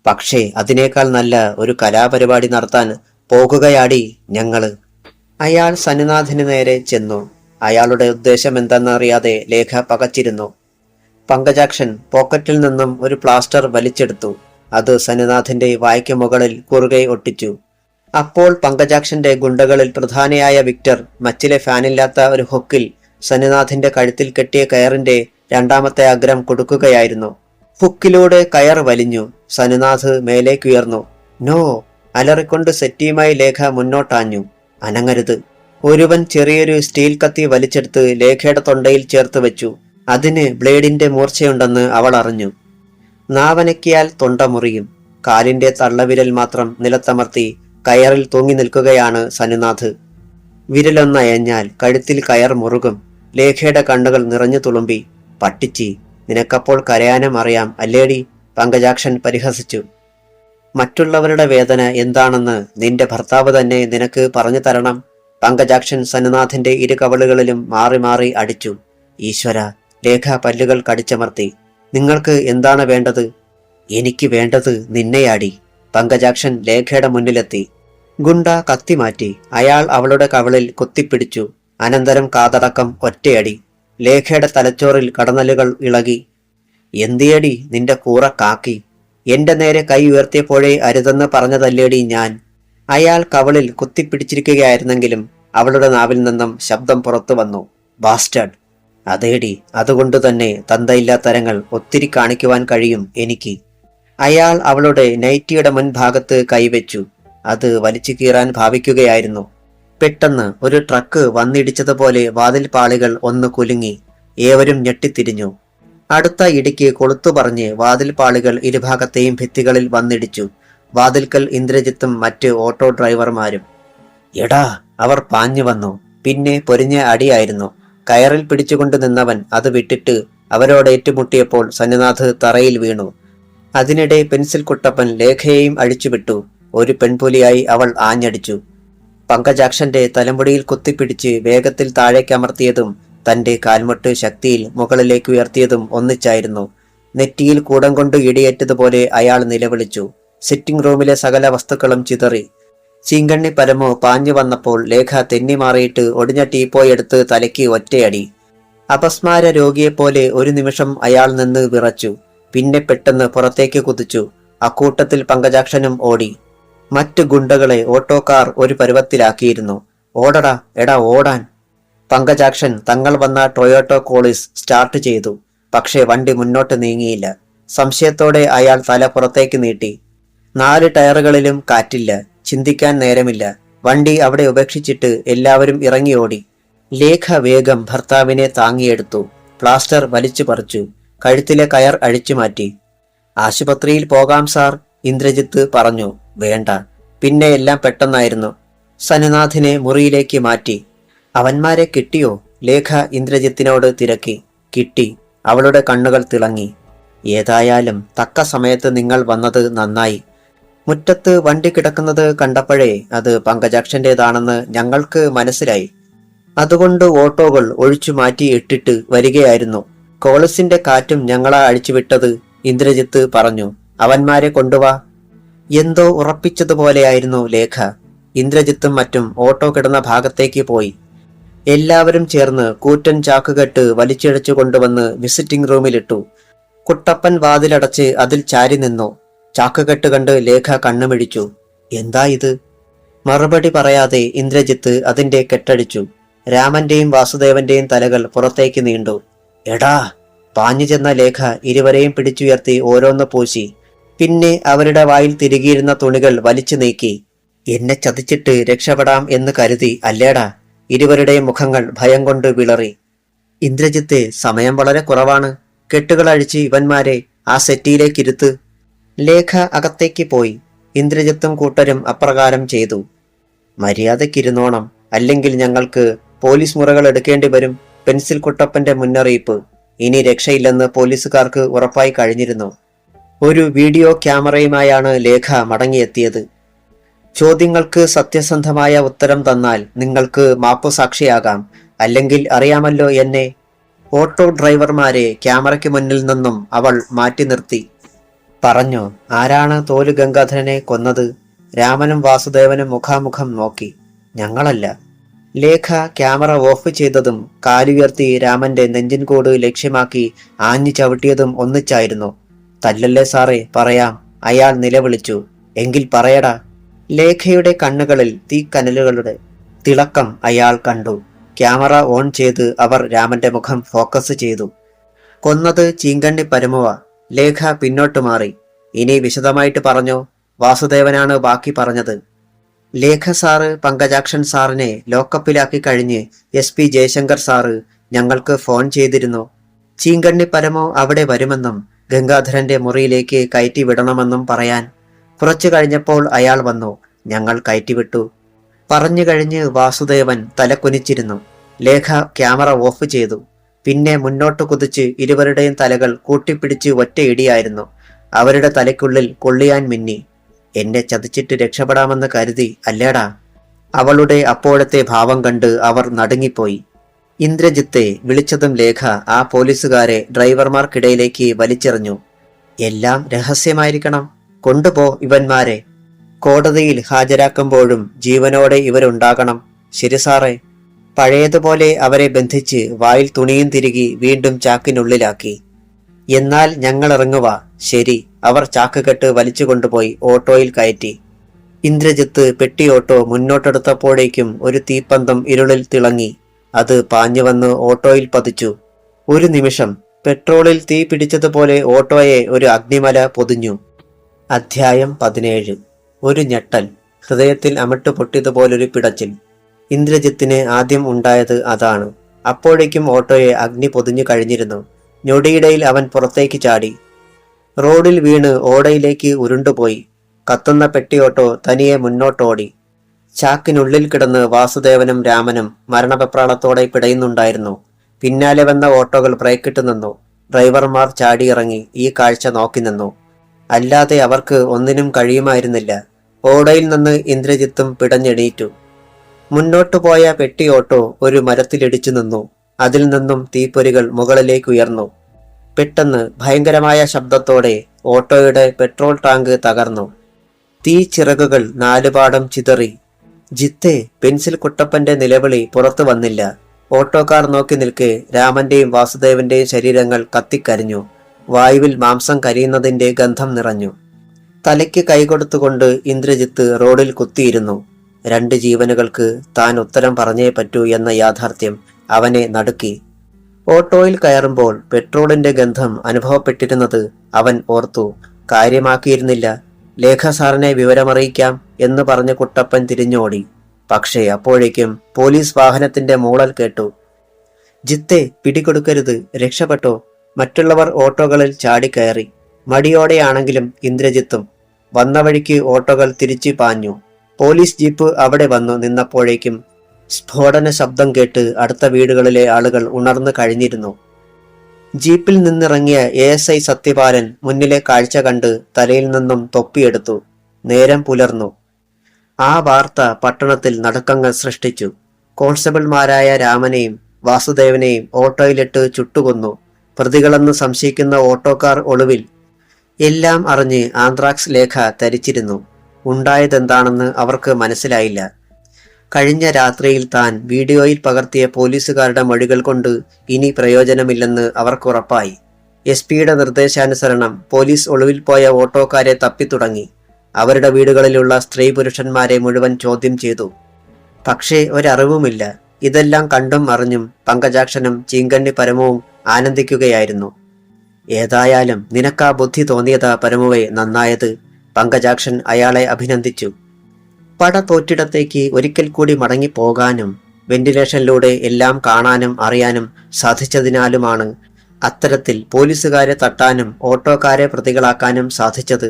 പക്ഷേ അതിനേക്കാൾ നല്ല ഒരു കലാപരിപാടി നടത്താൻ പോകുകയാടി ഞങ്ങള്. അയാൾ സനുനാഥിന് നേരെ ചെന്നു. അയാളുടെ ഉദ്ദേശം എന്തെന്നറിയാതെ ലേഖ പകച്ചിരുന്നു. പങ്കജാക്ഷൻ പോക്കറ്റിൽ നിന്നും ഒരു പ്ലാസ്റ്റർ വലിച്ചെടുത്തു. അത് സനുനാഥിന്റെ വായ്ക്ക് മുകളിൽ കുറുകെ ഒട്ടിച്ചു. അപ്പോൾ പങ്കജാക്ഷന്റെ ഗുണ്ടകളിൽ പ്രധാനിയായ വിക്ടർ മച്ചിലെ ഫാനില്ലാത്ത ഒരു ഹുക്കിൽ സന്നിനാഥിന്റെ കഴുത്തിൽ കെട്ടിയ കയറിന്റെ രണ്ടാമത്തെ അഗ്രം കൊടുക്കുകയായിരുന്നു. ഹുക്കിലൂടെ കയർ വലിഞ്ഞു. സന്നിനാഥ് മേലേക്കുയർന്നു. നോ! അലറിക്കൊണ്ട് സെറ്റിയുമായി ലേഖ മുന്നോട്ടാഞ്ഞു. അനങ്ങരുത്! ഒരുവൻ ചെറിയൊരു സ്റ്റീൽ കത്തി വലിച്ചെടുത്ത് ലേഖയുടെ തൊണ്ടയിൽ ചേർത്ത് വെച്ചു. അതിന് ബ്ലേഡിന്റെ മൂർച്ചയുണ്ടെന്ന് അവൾ അറിഞ്ഞു. നാവനക്കിയാൽ തൊണ്ട മുറിയും. കാലിന്റെ തള്ളവിരൽ മാത്രം നിലത്തമർത്തി കയറിൽ തൂങ്ങി നിൽക്കുകയാണ് സന്നിനാഥ്. വിരലൊന്നയഞ്ഞാൽ കഴുത്തിൽ കയർ മുറുകും. ലേഖയുടെ കണ്ണുകൾ നിറഞ്ഞു തുളുമ്പി. പട്ടിച്ചി, നിനക്കപ്പോൾ കരയാനും അറിയാം അല്ലേടി? പങ്കജാക്ഷൻ പരിഹസിച്ചു. മറ്റുള്ളവരുടെ വേദന എന്താണെന്ന് നിന്റെ ഭർത്താവ് തന്നെ നിനക്ക് പറഞ്ഞു തരണം. പങ്കജാക്ഷൻ സന്നിനാഥിന്റെ ഇരു കവളുകളിലും മാറി മാറി അടിച്ചു. ഈശ്വര! ലേഖ പല്ലുകൾ കടിച്ചമർത്തി. നിങ്ങൾക്ക് എന്താണ് വേണ്ടത്? എനിക്ക് വേണ്ടത് നിന്നെയാടി. പങ്കജാക്ഷൻ ലേഖയുടെ മുന്നിലെത്തി. ഗുണ്ട കത്തി മാറ്റി. അയാൾ അവളുടെ കവളിൽ കുത്തിപ്പിടിച്ചു. അനന്തരം കാതടക്കം ഒറ്റയടി. ലേഖയുടെ തലച്ചോറിൽ കടന്നലുകൾ ഇളകി. എന്തിയടി നിന്റെ കൂറ കാക്കി? എന്റെ നേരെ കൈ ഉയർത്തിയപ്പോഴേ അരുതെന്ന് പറഞ്ഞതല്ലേടി ഞാൻ. അയാൾ കവളിൽ കുത്തിപ്പിടിച്ചിരിക്കുകയായിരുന്നെങ്കിലും അവളുടെ നാവിൽ നിന്നും ശബ്ദം പുറത്തു വന്നു. ബാസ്റ്റഡ്! അതേടി, അതുകൊണ്ട് തന്നെ തന്തയില്ലാത്തരങ്ങൾ ഒത്തിരി കാണിക്കുവാൻ കഴിയും എനിക്ക്. അയാൾ അവളുടെ നൈറ്റിയുടെ മുൻഭാഗത്ത് കൈവച്ചു. അത് വലിച്ചു കീറാൻ ഭാവിക്കുകയായിരുന്നു. പെട്ടെന്ന് ഒരു ട്രക്ക് വന്നിടിച്ചതുപോലെ വാതിൽ പാളികൾ ഒന്ന് കുലുങ്ങി. ഏവരും ഞെട്ടിത്തിരിഞ്ഞു. അടുത്ത ഇടിക്ക് കൊളുത്തു പറഞ്ഞ് വാതിൽ പാളികൾ ഇരുഭാഗത്തെയും ഭിത്തികളിൽ വന്നിടിച്ചു. വാതിൽക്കൽ ഇന്ദ്രജിത്തും മറ്റ് ഓട്ടോ ഡ്രൈവർമാരും. എടാ! അവർ പാഞ്ഞു വന്നു. പിന്നെ പൊരിഞ്ഞ അടിയായിരുന്നു. കയറിൽ പിടിച്ചുകൊണ്ട് നിന്നവൻ അത് വിട്ടിട്ട് അവരോട് ഏറ്റുമുട്ടിയപ്പോൾ സന്നിനാഥ് തറയിൽ വീണു. അതിനിടെ പെൻസിൽ കുട്ടപ്പൻ ലേഖയെയും അഴിച്ചുവിട്ടു. ഒരു പെൺപുലിയായി അവൾ ആഞ്ഞടിച്ചു. പങ്കജാക്ഷന്റെ തലമുടിയിൽ കുത്തിപ്പിടിച്ച് വേഗത്തിൽ താഴേക്കമർത്തിയതും തന്റെ കാൽമുട്ട് ശക്തിയിൽ മുകളിലേക്ക് ഉയർത്തിയതും ഒന്നിച്ചായിരുന്നു. നെറ്റിയിൽ കൂടം കൊണ്ട് ഇടിയേറ്റതുപോലെ അയാൾ നിലവിളിച്ചു. സിറ്റിംഗ് റൂമിലെ സകല വസ്തുക്കളും ചിതറി. ചീങ്കണ്ണി പരമോ പാഞ്ഞു വന്നപ്പോൾ ലേഖ തെന്നിമാറിയിട്ട് ഒടിഞ്ഞ ടീപ്പോയെടുത്ത് തലയ്ക്ക് ഒറ്റയടി. അപസ്മാര രോഗിയെപ്പോലെ ഒരു നിമിഷം അയാൾ നിന്ന് വിറച്ചു. പിന്നെ പെട്ടെന്ന് പുറത്തേക്ക് കുതിച്ചു. അക്കൂട്ടത്തിൽ പങ്കജാക്ഷനും ഓടി. മറ്റു ഗുണ്ടകളെ ഓട്ടോക്കാർ ഒരു പരുവത്തിലാക്കിയിരുന്നു. ഓടടാ എടാ ഓടാൻ! പങ്കജാക്ഷൻ തങ്ങൾ വന്ന ടൊയോട്ടോ കോളിസ് സ്റ്റാർട്ട് ചെയ്തു. പക്ഷേ വണ്ടി മുന്നോട്ട് നീങ്ങിയില്ല. സംശയത്തോടെ അയാൾ തല പുറത്തേക്ക് നീട്ടി. 4 ടയറുകളിലും കാറ്റില്ല. ചിന്തിക്കാൻ നേരമില്ല. വണ്ടി അവിടെ ഉപേക്ഷിച്ചിട്ട് എല്ലാവരും ഇറങ്ങി ഓടി. ലേഖ വേഗം ഭർത്താവിനെ താങ്ങിയെടുത്തു. പ്ലാസ്റ്റർ വലിച്ചു പറിച്ചു. കഴുത്തിലെ കയർ അഴിച്ചുമാറ്റി. ആശുപത്രിയിൽ പോകാം സാർ, ഇന്ദ്രജിത്ത് പറഞ്ഞു. വേണ്ട. പിന്നെ എല്ലാം പെട്ടെന്നായിരുന്നു. സന്നിനാഥിനെ മുറിയിലേക്ക് മാറ്റി. അവന്മാരെ കിട്ടിയോ? ലേഖ ഇന്ദ്രജിത്തിനോട് തിരക്കി. കിട്ടി. അവളുടെ കണ്ണുകൾ തിളങ്ങി. ഏതായാലും തക്ക സമയത്ത് നിങ്ങൾ വന്നത് നന്നായി. മുറ്റത്ത് വണ്ടി കിടക്കുന്നത് കണ്ടപ്പോഴേ അത് പങ്കജാക്ഷന്റേതാണെന്ന് ഞങ്ങൾക്ക് മനസ്സിലായി. അതുകൊണ്ട് ഓട്ടോകൾ ഒഴിച്ചു മാറ്റി ഇട്ടിട്ട് വരികയായിരുന്നു. കോളസിന്റെ കാറ്റും ഞങ്ങളാ അഴിച്ചുവിട്ടത്, ഇന്ദ്രജിത്ത് പറഞ്ഞു. അവന്മാരെ കൊണ്ടുവാ. എന്തോ ഉറപ്പിച്ചതുപോലെയായിരുന്നു ലേഖ. ഇന്ദ്രജിത്തും മറ്റും ഓട്ടോ കിടന്ന ഭാഗത്തേക്ക് പോയി. എല്ലാവരും ചേർന്ന് കൂറ്റൻ ചാക്കുകെട്ട് വലിച്ചിഴച്ചു കൊണ്ടുവന്ന് വിസിറ്റിംഗ് റൂമിലിട്ടു. കുട്ടപ്പൻ വാതിലടച്ച് അതിൽ ചാരി നിന്നു. ചാക്കുകെട്ട് കണ്ട് ലേഖ കണ്ണുമിഴിച്ചു. എന്താ ഇത്? മറുപടി പറയാതെ ഇന്ദ്രജിത്ത് അതിന്റെ കെട്ടടിച്ചു. രാമന്റെയും വാസുദേവന്റെയും തലകൾ പുറത്തേക്ക് നീണ്ടു. എടാ! പാഞ്ഞു ചെന്ന ലേഖ ഇരുവരെയും പിടിച്ചുയർത്തി ഓരോന്ന് പൂശി. പിന്നെ അവരുടെ വായിൽ തിരികിയിരുന്ന തുണികൾ വലിച്ചു നീക്കി. എന്നെ ചതിച്ചിട്ട് രക്ഷപ്പെടാം എന്ന് കരുതി അല്ലേടാ? ഇരുവരുടെയും മുഖങ്ങൾ ഭയം കൊണ്ട് വിളറി. ഇന്ദ്രജിത്തെ, സമയം വളരെ കുറവാണ്. കെട്ടുകൾ അഴിച്ച് ഇവന്മാരെ ആ സെറ്റിയിലേക്കിരുത്ത്. ലേഖ അകത്തേക്ക് പോയി. ഇന്ദ്രജിത്തും കൂട്ടരും അപ്രകാരം ചെയ്തു. മര്യാദക്കിരുന്നോണം, അല്ലെങ്കിൽ ഞങ്ങൾക്ക് പോലീസ് മുറകൾ എടുക്കേണ്ടി വരും. പെൻസിൽ കുട്ടപ്പന്റെ മുന്നറിയിപ്പ്. ഇനി രക്ഷയില്ലെന്ന് പോലീസുകാർക്ക് ഉറപ്പായി കഴിഞ്ഞിരുന്നു. ഒരു വീഡിയോ ക്യാമറയുമായാണ് ലേഖ മടങ്ങിയെത്തിയത്. ചോദ്യങ്ങൾക്ക് സത്യസന്ധമായ ഉത്തരം തന്നാൽ നിങ്ങൾക്ക് മാപ്പുസാക്ഷിയാകാം. അല്ലെങ്കിൽ അറിയാമല്ലോ എന്നെ. ഓട്ടോ ഡ്രൈവർമാരെ ക്യാമറയ്ക്ക് മുന്നിൽ നിന്നും അവൾ മാറ്റി നിർത്തി. പറഞ്ഞു. ആരാണ് തോലു ഗംഗാധരനെ കൊന്നത്? രാമനും വാസുദേവനും മുഖാമുഖം നോക്കി. ഞങ്ങളല്ല. ലേഖ ക്യാമറ ഓഫ് ചെയ്തതും കാലുയർത്തി രാമന്റെ നെഞ്ചിൻകൂട് ലക്ഷ്യമാക്കി ആഞ്ഞു ചവിട്ടിയതും ഒന്നിച്ചായിരുന്നു. തല്ലല്ലേ സാറേ, പറയാം, അയാൾ നിലവിളിച്ചു. എങ്കിൽ പറയടാ. ലേഖയുടെ കണ്ണുകളിൽ തീക്കനലുകളുടെ തിളക്കം അയാൾ കണ്ടു. ക്യാമറ ഓൺ ചെയ്ത് അവർ രാമന്റെ മുഖം ഫോക്കസ് ചെയ്തു. കൊന്നത് ചീങ്കണ്ണി പരമുവ. ലേഖ പിന്നോട്ട് മാറി. ഇനി വിശദമായിട്ട് പറഞ്ഞോ. വാസുദേവനാണ് ബാക്കി പറഞ്ഞത്. ലേഖ സാറ് പങ്കജാക്ഷൻ സാറിനെ ലോക്കപ്പിലാക്കി കഴിഞ്ഞ് SP ജയശങ്കർ സാറ് ഞങ്ങൾക്ക് ഫോൺ ചെയ്തിരുന്നു. ചീങ്കണ്ണി പരമോ അവിടെ വരുമെന്നും ഗംഗാധരന്റെ മുറിയിലേക്ക് കയറ്റി വിടണമെന്നും പറയാൻ. കുറച്ചു കഴിഞ്ഞപ്പോൾ അയാൾ വന്നു. ഞങ്ങൾ കയറ്റിവിട്ടു. പറഞ്ഞു കഴിഞ്ഞ് വാസുദേവൻ തലകുനിച്ചിരുന്നു. ലേഖ ക്യാമറ ഓഫ് ചെയ്തു. പിന്നെ മുന്നോട്ട് കുതിച്ച് ഇരുവരുടെയും തലകൾ കൂട്ടിപ്പിടിച്ച് ഒറ്റയിടിയായിരുന്നു. അവരുടെ തലയ്ക്കുള്ളിൽ കൊള്ളിയാൻ മിന്നി. എന്നെ ചതിച്ചിട്ട് രക്ഷപ്പെടാമെന്ന് കരുതി അല്ലേടാ? അവളുടെ അപ്പോഴത്തെ ഭാവം കണ്ട് അവർ നടുങ്ങിപ്പോയി. ഇന്ദ്രജിത്തെ വിളിച്ചതും ലേഖ ആ പോലീസുകാരെ ഡ്രൈവർമാർക്കിടയിലേക്ക് വലിച്ചെറിഞ്ഞു. എല്ലാം രഹസ്യമായിരിക്കണം. കൊണ്ടുപോ ഇവന്മാരെ. കോടതിയിൽ ഹാജരാക്കുമ്പോഴും ജീവനോടെ ഇവരുണ്ടാകണം. ശരി സാറേ. പഴയതുപോലെ അവരെ ബന്ധിച്ച് വായിൽ തുണിയും തിരുകി വീണ്ടും ചാക്കിനുള്ളിലാക്കി. എന്നാൽ ഞങ്ങൾ ഇറങ്ങുക. ശരി. അവർ ചാക്കുകെട്ട് വലിച്ചു കൊണ്ടുപോയി ഓട്ടോയിൽ കയറ്റി. ഇന്ദ്രജിത്ത് പെട്ടി ഓട്ടോ മുന്നോട്ടെടുത്തപ്പോഴേക്കും ഒരു തീപ്പന്തം ഇരുളിൽ തിളങ്ങി. അത് പാഞ്ഞു വന്ന് ഓട്ടോയിൽ പതിച്ചു. ഒരു നിമിഷം പെട്രോളിൽ തീ പിടിച്ചതുപോലെ ഓട്ടോയെ ഒരു അഗ്നിമല പൊതിഞ്ഞു. അധ്യായം 17. ഒരു ഞെട്ടൽ. ഹൃദയത്തിൽ അമിട്ട് പൊട്ടിയതുപോലൊരു പിടച്ചിൽ. ഇന്ദ്രജിത്തിന് ആദ്യം ഉണ്ടായത് അതാണ്. അപ്പോഴേക്കും ഓട്ടോയെ അഗ്നി പൊതിഞ്ഞു കഴിഞ്ഞിരുന്നു. ഞൊടിയിടയിൽ അവൻ പുറത്തേക്ക് ചാടി. റോഡിൽ വീണ് ഓടയിലേക്ക് ഉരുണ്ടുപോയി. കത്തുന്ന പെട്ടിയോട്ടോ തനിയെ മുന്നോട്ടോടി. ചാക്കിനുള്ളിൽ കിടന്ന് വാസുദേവനും രാമനും മരണവെപ്രാളത്തോടെ പിടയുന്നുണ്ടായിരുന്നു. പിന്നാലെ വന്ന ഓട്ടോകൾ ബ്രേക്കിട്ട് നിന്നു. ഡ്രൈവർമാർ ചാടിയിറങ്ങി ഈ കാഴ്ച നോക്കി നിന്നു. അല്ലാതെ അവർക്ക് ഒന്നിനും കഴിയുമായിരുന്നില്ല. ഓടയിൽ നിന്ന് ഇന്ദ്രജിത്തും പിടഞ്ഞെണീറ്റു. മുന്നോട്ടു പോയ പെട്ടി ഓട്ടോ ഒരു മരത്തിലിടിച്ചു നിന്നു. അതിൽ നിന്നും തീപ്പൊരികൾ മുകളിലേക്ക് ഉയർന്നു. പെട്ടെന്ന് ഭയങ്കരമായ ശബ്ദത്തോടെ ഓട്ടോയുടെ പെട്രോൾ ടാങ്ക് തകർന്നു. തീ ചിറകുകൾ നാലുപാടം ചിതറി. ജിത്തെ, പെൻസിൽ കുട്ടപ്പന്റെ നിലവിളി പുറത്തു വന്നില്ല. ഓട്ടോക്കാർ നോക്കി നിൽക്കെ രാമന്റെയും വാസുദേവന്റെയും ശരീരങ്ങൾ കത്തിക്കരിഞ്ഞു. വായുവിൽ മാംസം കരിയുന്നതിന്റെ ഗന്ധം നിറഞ്ഞു. തലയ്ക്ക് കൈകൊടുത്തുകൊണ്ട് ഇന്ദ്രജിത്ത് റോഡിൽ കുത്തിയിരുന്നു. 2 ജീവനുകൾക്ക് താൻ ഉത്തരം പറഞ്ഞേ പറ്റൂ എന്ന യാഥാർത്ഥ്യം അവനെ നടുക്കി. ഓട്ടോയിൽ കയറുമ്പോൾ പെട്രോളിന്റെ ഗന്ധം അനുഭവപ്പെട്ടിരുന്നത് അവൻ ഓർത്തു. കാര്യമാക്കിയിരുന്നില്ല. ലേഖ സാറിനെ വിവരമറിയിക്കാം എന്ന് പറഞ്ഞ് കുട്ടപ്പൻ തിരിഞ്ഞോടി. പക്ഷേ അപ്പോഴേക്കും പോലീസ് വാഹനത്തിന്റെ മൂളൽ കേട്ടു. ജിത്തെ, പിടികൊടുക്കരുത്, രക്ഷപ്പെട്ടോ. മറ്റുള്ളവർ ഓട്ടോകളിൽ ചാടിക്കയറി. മടിയോടെയാണെങ്കിലും ഇന്ദ്രജിത്തും. വന്ന വഴിക്ക് ഓട്ടോകൾ തിരിച്ചു പാഞ്ഞു. പോലീസ് ജീപ്പ് അവിടെ വന്നു നിന്നപ്പോഴേക്കും സ്ഫോടന ശബ്ദം കേട്ട് അടുത്ത വീടുകളിലെ ആളുകൾ ഉണർന്നു കഴിഞ്ഞിരുന്നു. ജീപ്പിൽ നിന്നിറങ്ങിയ ASI സത്യപാലൻ മുന്നിലെ കാഴ്ച കണ്ട് തലയിൽ നിന്നും തൊപ്പിയെടുത്തു. നേരം പുലർന്നു. ആ വാർത്ത പട്ടണത്തിൽ നടുക്കങ്ങൾ സൃഷ്ടിച്ചു. കോൺസ്റ്റബിൾമാരായ രാമനെയും വാസുദേവനെയും ഓട്ടോയിലിട്ട് ചുട്ടുകൊന്നു. പ്രതികളെന്ന് സംശയിക്കുന്ന ഓട്ടോക്കാർ ഒളിവിൽ. എല്ലാം അറിഞ്ഞ് ആന്ത്രാക്സ് ലേഖ തരിച്ചിരുന്നു. ഉണ്ടായതെന്താണെന്ന് അവർക്ക് മനസ്സിലായില്ല. കഴിഞ്ഞ രാത്രിയിൽ താൻ വീഡിയോയിൽ പകർത്തിയ പോലീസുകാരുടെ മൊഴികൾ കൊണ്ട് ഇനി പ്രയോജനമില്ലെന്ന് അവർക്കുറപ്പായി. SP-യുടെ നിർദ്ദേശാനുസരണം പോലീസ് ഒളിവിൽ പോയ ഓട്ടോക്കാരെ തപ്പിത്തുടങ്ങി. അവരുടെ വീടുകളിലുള്ള സ്ത്രീ പുരുഷന്മാരെ മുഴുവൻ ചോദ്യം ചെയ്തു. പക്ഷേ ഒരറിവുമില്ല. ഇതെല്ലാം കണ്ടും അറിഞ്ഞും പങ്കജാക്ഷനും ചീങ്കണ്ണി പരമവും ആനന്ദിക്കുകയായിരുന്നു. ഏതായാലും നിനക്കാ ബുദ്ധി തോന്നിയതാ പരമുവേ, നന്നായത്. പങ്കജാക്ഷൻ അയാളെ അഭിനന്ദിച്ചു. പട തോറ്റിടത്തേക്ക് ഒരിക്കൽ കൂടി മടങ്ങിപ്പോകാനും വെന്റിലേഷനിലൂടെ എല്ലാം കാണാനും അറിയാനും സാധിച്ചതിനാലുമാണ് അത്തരത്തിൽ പോലീസുകാരെ തട്ടാനും ഓട്ടോക്കാരെ പ്രതികളാക്കാനും സാധിച്ചത്.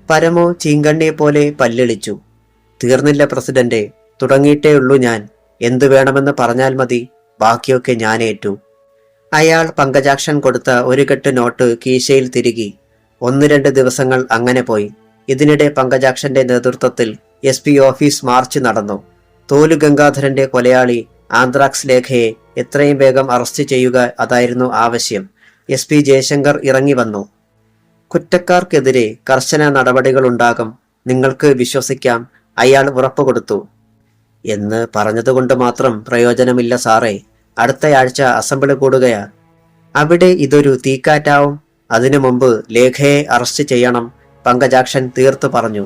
പരമോ ചീങ്കണ്ണിയെപ്പോലെ പല്ലിളിച്ചു. തീർന്നില്ല പ്രസിഡന്റെ, തുടങ്ങിയിട്ടേ ഉള്ളൂ ഞാൻ. എന്തു വേണമെന്ന് പറഞ്ഞാൽ മതി, ബാക്കിയൊക്കെ ഞാൻ ഏറ്റു. അയാൾ പങ്കജാക്ഷൻ കൊടുത്ത ഒരു കെട്ട് നോട്ട് കീശയിൽ തിരുകി. 1-2 ദിവസങ്ങൾ അങ്ങനെ പോയി. ഇതിനിടെ പങ്കജാക്ഷന്റെ നേതൃത്വത്തിൽ SP ഓഫീസ് മാർച്ച് നടന്നു. തോലു ഗംഗാധരന്റെ കൊലയാളി ആന്ത്രാക്സ് ലേഖയെ എത്രയും വേഗം അറസ്റ്റ് ചെയ്യുക, അതായിരുന്നു ആവശ്യം. SP ജയശങ്കർ ഇറങ്ങി വന്നു. കുറ്റക്കാർക്കെതിരെ കർശന നടപടികളുണ്ടാകും, നിങ്ങൾക്ക് വിശ്വസിക്കാം, അയാൾ ഉറപ്പുകൊടുത്തു. എന്ന് പറഞ്ഞതുകൊണ്ട് മാത്രം പ്രയോജനമില്ല സാറേ. അടുത്തയാഴ്ച അസംബ്ലി കൂടുകയാ. അവിടെ ഇതൊരു തീക്കാറ്റാവും. അതിനു മുമ്പ് ലേഖയെ അറസ്റ്റ് ചെയ്യണം, പങ്കജാക്ഷൻ തീർത്തു പറഞ്ഞു.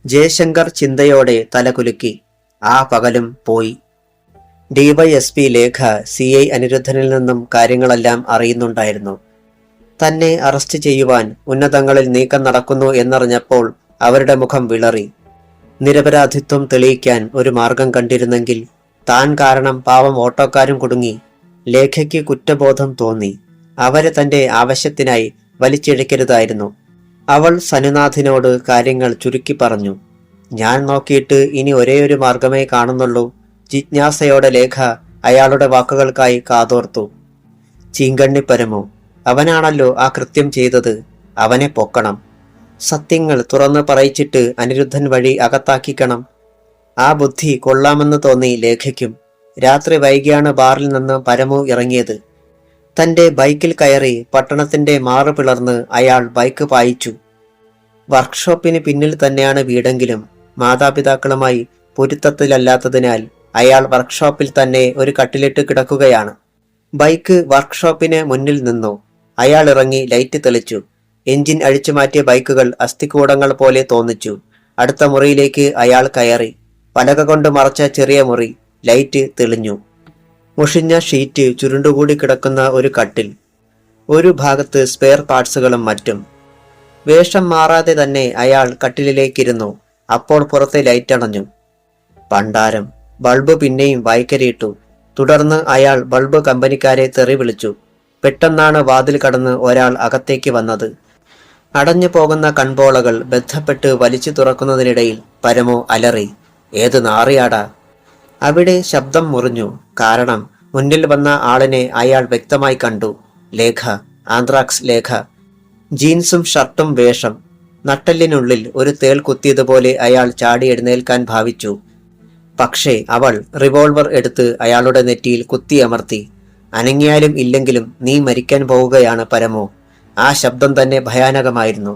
ജയശങ്കർ ചിന്തയോടെ തലകുലുക്കി. ആ പകലും പോയി. ഡിവൈഎസ്പി ലേഖ CI അനിരുദ്ധനിൽ നിന്നും കാര്യങ്ങളെല്ലാം അറിയുന്നുണ്ടായിരുന്നു. തന്നെ അറസ്റ്റ് ചെയ്യുവാൻ ഉന്നതങ്ങളിൽ നീക്കം നടക്കുന്നു എന്നറിഞ്ഞപ്പോൾ അവരുടെ മുഖം വിളറി. നിരപരാധിത്വം തെളിയിക്കാൻ ഒരു മാർഗം കണ്ടിരുന്നെങ്കിൽ താൻ കാരണം പാവം ഓട്ടോക്കാരും കുടുങ്ങി. ലേഖയ്ക്ക് കുറ്റബോധം തോന്നി. അവരെ തന്റെ ആവശ്യത്തിനായി വലിച്ചിഴക്കരുതായിരുന്നു. അവൾ സനുനാഥിനോട് കാര്യങ്ങൾ ചുരുക്കി പറഞ്ഞു. ഞാൻ നോക്കിയിട്ട് ഇനി ഒരേയൊരു മാർഗമേ കാണുന്നുള്ളൂ. ജിജ്ഞാസയോടെ ലേഖ അയാളുടെ വാക്കുകൾക്കായി കാതോർത്തു. ചീങ്കണ്ണി പരമു, അവനാണല്ലോ ആ കൃത്യം ചെയ്തത്. അവനെ പൊക്കണം. സത്യങ്ങൾ തുറന്ന് പറയിച്ചിട്ട് അനിരുദ്ധൻ വഴി അകത്താക്കിക്കണം. ആ ബുദ്ധി കൊള്ളാമെന്ന് തോന്നി ലേഖയ്ക്കും. രാത്രി വൈകിയാണ് ബാറിൽ നിന്ന് പരമു ഇറങ്ങിയത്. തന്റെ ബൈക്കിൽ കയറി പട്ടണത്തിന്റെ മാറു പിളർന്ന് അയാൾ ബൈക്ക് പായിച്ചു. വർക്ക്ഷോപ്പിന് പിന്നിൽ തന്നെയാണ് വീടെങ്കിലും മാതാപിതാക്കളുമായി പൊരുത്തത്തിലല്ലാത്തതിനാൽ അയാൾ വർക്ക്ഷോപ്പിൽ തന്നെ ഒരു കട്ടിലിട്ട് കിടക്കുകയാണ്. ബൈക്ക് വർക്ക്ഷോപ്പിന് മുന്നിൽ നിന്നു. അയാൾ ഇറങ്ങി ലൈറ്റ് തെളിച്ചു. എഞ്ചിൻ അഴിച്ചുമാറ്റിയ ബൈക്കുകൾ അസ്ഥികൂടങ്ങൾ പോലെ തോന്നിച്ചു. അടുത്ത മുറിയിലേക്ക് അയാൾ കയറി. പലക കൊണ്ട് മറച്ച ചെറിയ മുറി. ലൈറ്റ് തെളിഞ്ഞു. മുഷിഞ്ഞ ഷീറ്റ് ചുരുണ്ടുകൂടി കിടക്കുന്ന ഒരു കട്ടിൽ. ഒരു ഭാഗത്ത് സ്പെയർ പാർട്സുകളും മറ്റും. വേഷം മാറാതെ തന്നെ അയാൾ കട്ടിലിലേക്കിരുന്നു. അപ്പോൾ പുറത്തെ ലൈറ്റ് അണഞ്ഞു. പണ്ടാരം. ബൾബ് പിന്നെയും വായ്ക്കരിയിട്ടു. തുടർന്ന് അയാൾ ബൾബ് കമ്പനിക്കാരെ തെറി വിളിച്ചു. പെട്ടെന്നാണ് വാതിൽ കടന്ന് ഒരാൾ അകത്തേക്ക് വന്നത്. അടഞ്ഞു പോകുന്ന കൺപോളകൾ ബന്ധപ്പെട്ട് വലിച്ചു തുറക്കുന്നതിനിടയിൽ പരമു അലറി. ഏത് നാറിയാടാ? അവിടെ ശബ്ദം മുറിഞ്ഞു. കാരണം മുന്നിൽ വന്ന ആളിനെ അയാൾ വ്യക്തമായി കണ്ടു. ലേഖ. ആന്ത്രാക്സ് ലേഖ. ജീൻസും ഷർട്ടും വേഷം. നട്ടെല്ലിനുള്ളിൽ ഒരു തേൾ കുത്തിയതുപോലെ അയാൾ ചാടി എഴുന്നേൽക്കാൻ ഭാവിച്ചു. പക്ഷേ അവൾ റിവോൾവർ എടുത്ത് അയാളുടെ നെറ്റിയിൽ കുത്തിയമർത്തി. അനങ്ങിയാലും ഇല്ലെങ്കിലും നീ മരിക്കാൻ പോവുകയാണ് പരമു. ആ ശബ്ദം തന്നെ ഭയാനകമായിരുന്നു.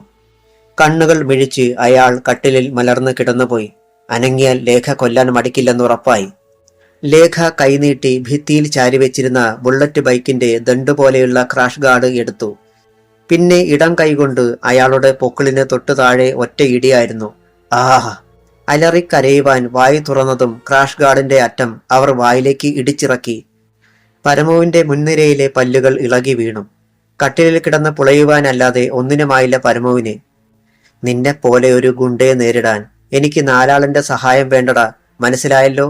കണ്ണുകൾ മിഴിച്ച് അയാൾ കട്ടിലിൽ മലർന്ന് കിടന്നുപോയി. അനങ്ങിയാൽ ലേഖ കൊല്ലാൻ മടിക്കില്ലെന്നുറപ്പായി. ലേഖ കൈനീട്ടി ഭിത്തിയിൽ ചാരിവെച്ചിരുന്ന ബുള്ളറ്റ് ബൈക്കിന്റെ ദണ്ടുപോലെയുള്ള ക്രാഷ് ഗാർഡ് എടുത്തു. പിന്നെ ഇടം കൈകൊണ്ട് അയാളുടെ പൊക്കിളിന് തൊട്ടു താഴെ ഒറ്റ ഇടിയായിരുന്നു. ആഹ്! അലറിക്കരയുവാൻ വായു തുറന്നതും ക്രാഷ് ഗാർഡിന്റെ അറ്റം അവർ വായിലേക്ക് ഇടിച്ചിറക്കി. പരമുവിന്റെ മുൻനിരയിലെ പല്ലുകൾ ഇളകി വീണു. കട്ടിലിൽ കിടന്ന് പുളയുവാനല്ലാതെ ഒന്നിനുമായില്ല പരമുവിന്. നിന്നെപ്പോലെ ഒരു ഗുണ്ടയെ നേരിടാൻ എനിക്ക് 4 ആളിന്റെ സഹായം വേണ്ടടാ, മനസ്സിലായല്ലോ?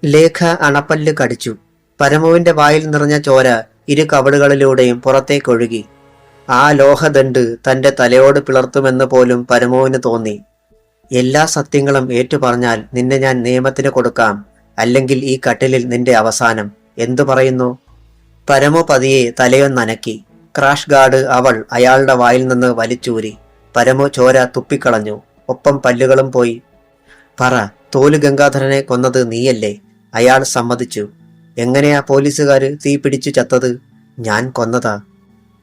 ലേഖ അണപ്പല്ല് കടിച്ചു. പരമുവിന്റെ വായിൽ നിറഞ്ഞ ചോര ഇരു കവളുകളിലൂടെയും പുറത്തേക്കൊഴുകി. ആ ലോഹദണ്ട് തന്റെ തലയോട് പിളർത്തുമെന്ന് പോലും പരമുവിന് തോന്നി. എല്ലാ സത്യങ്ങളും ഏറ്റുപറഞ്ഞാൽ നിന്നെ ഞാൻ നിയമത്തിന് കൊടുക്കാം. അല്ലെങ്കിൽ ഈ കട്ടിലിൽ നിന്റെ അവസാനം. എന്തു പറയുന്നു? പരമു പതിയെ തലയൊന്നനക്കി. ക്രാഷ് ഗാർഡ് അവൾ അയാളുടെ വായിൽ നിന്ന് വലിച്ചൂരി. പരമു ചോര തുപ്പിക്കളഞ്ഞു. ഒപ്പം പല്ലുകളും പോയി. പറ, തോലു ഗംഗാധരനെ കൊന്നത് നീയല്ലേ? അയാൾ സമ്മതിച്ചു. എങ്ങനെയാ പോലീസുകാര് തീ പിടിച്ചു ചത്തത്? ഞാൻ കൊന്നതാ.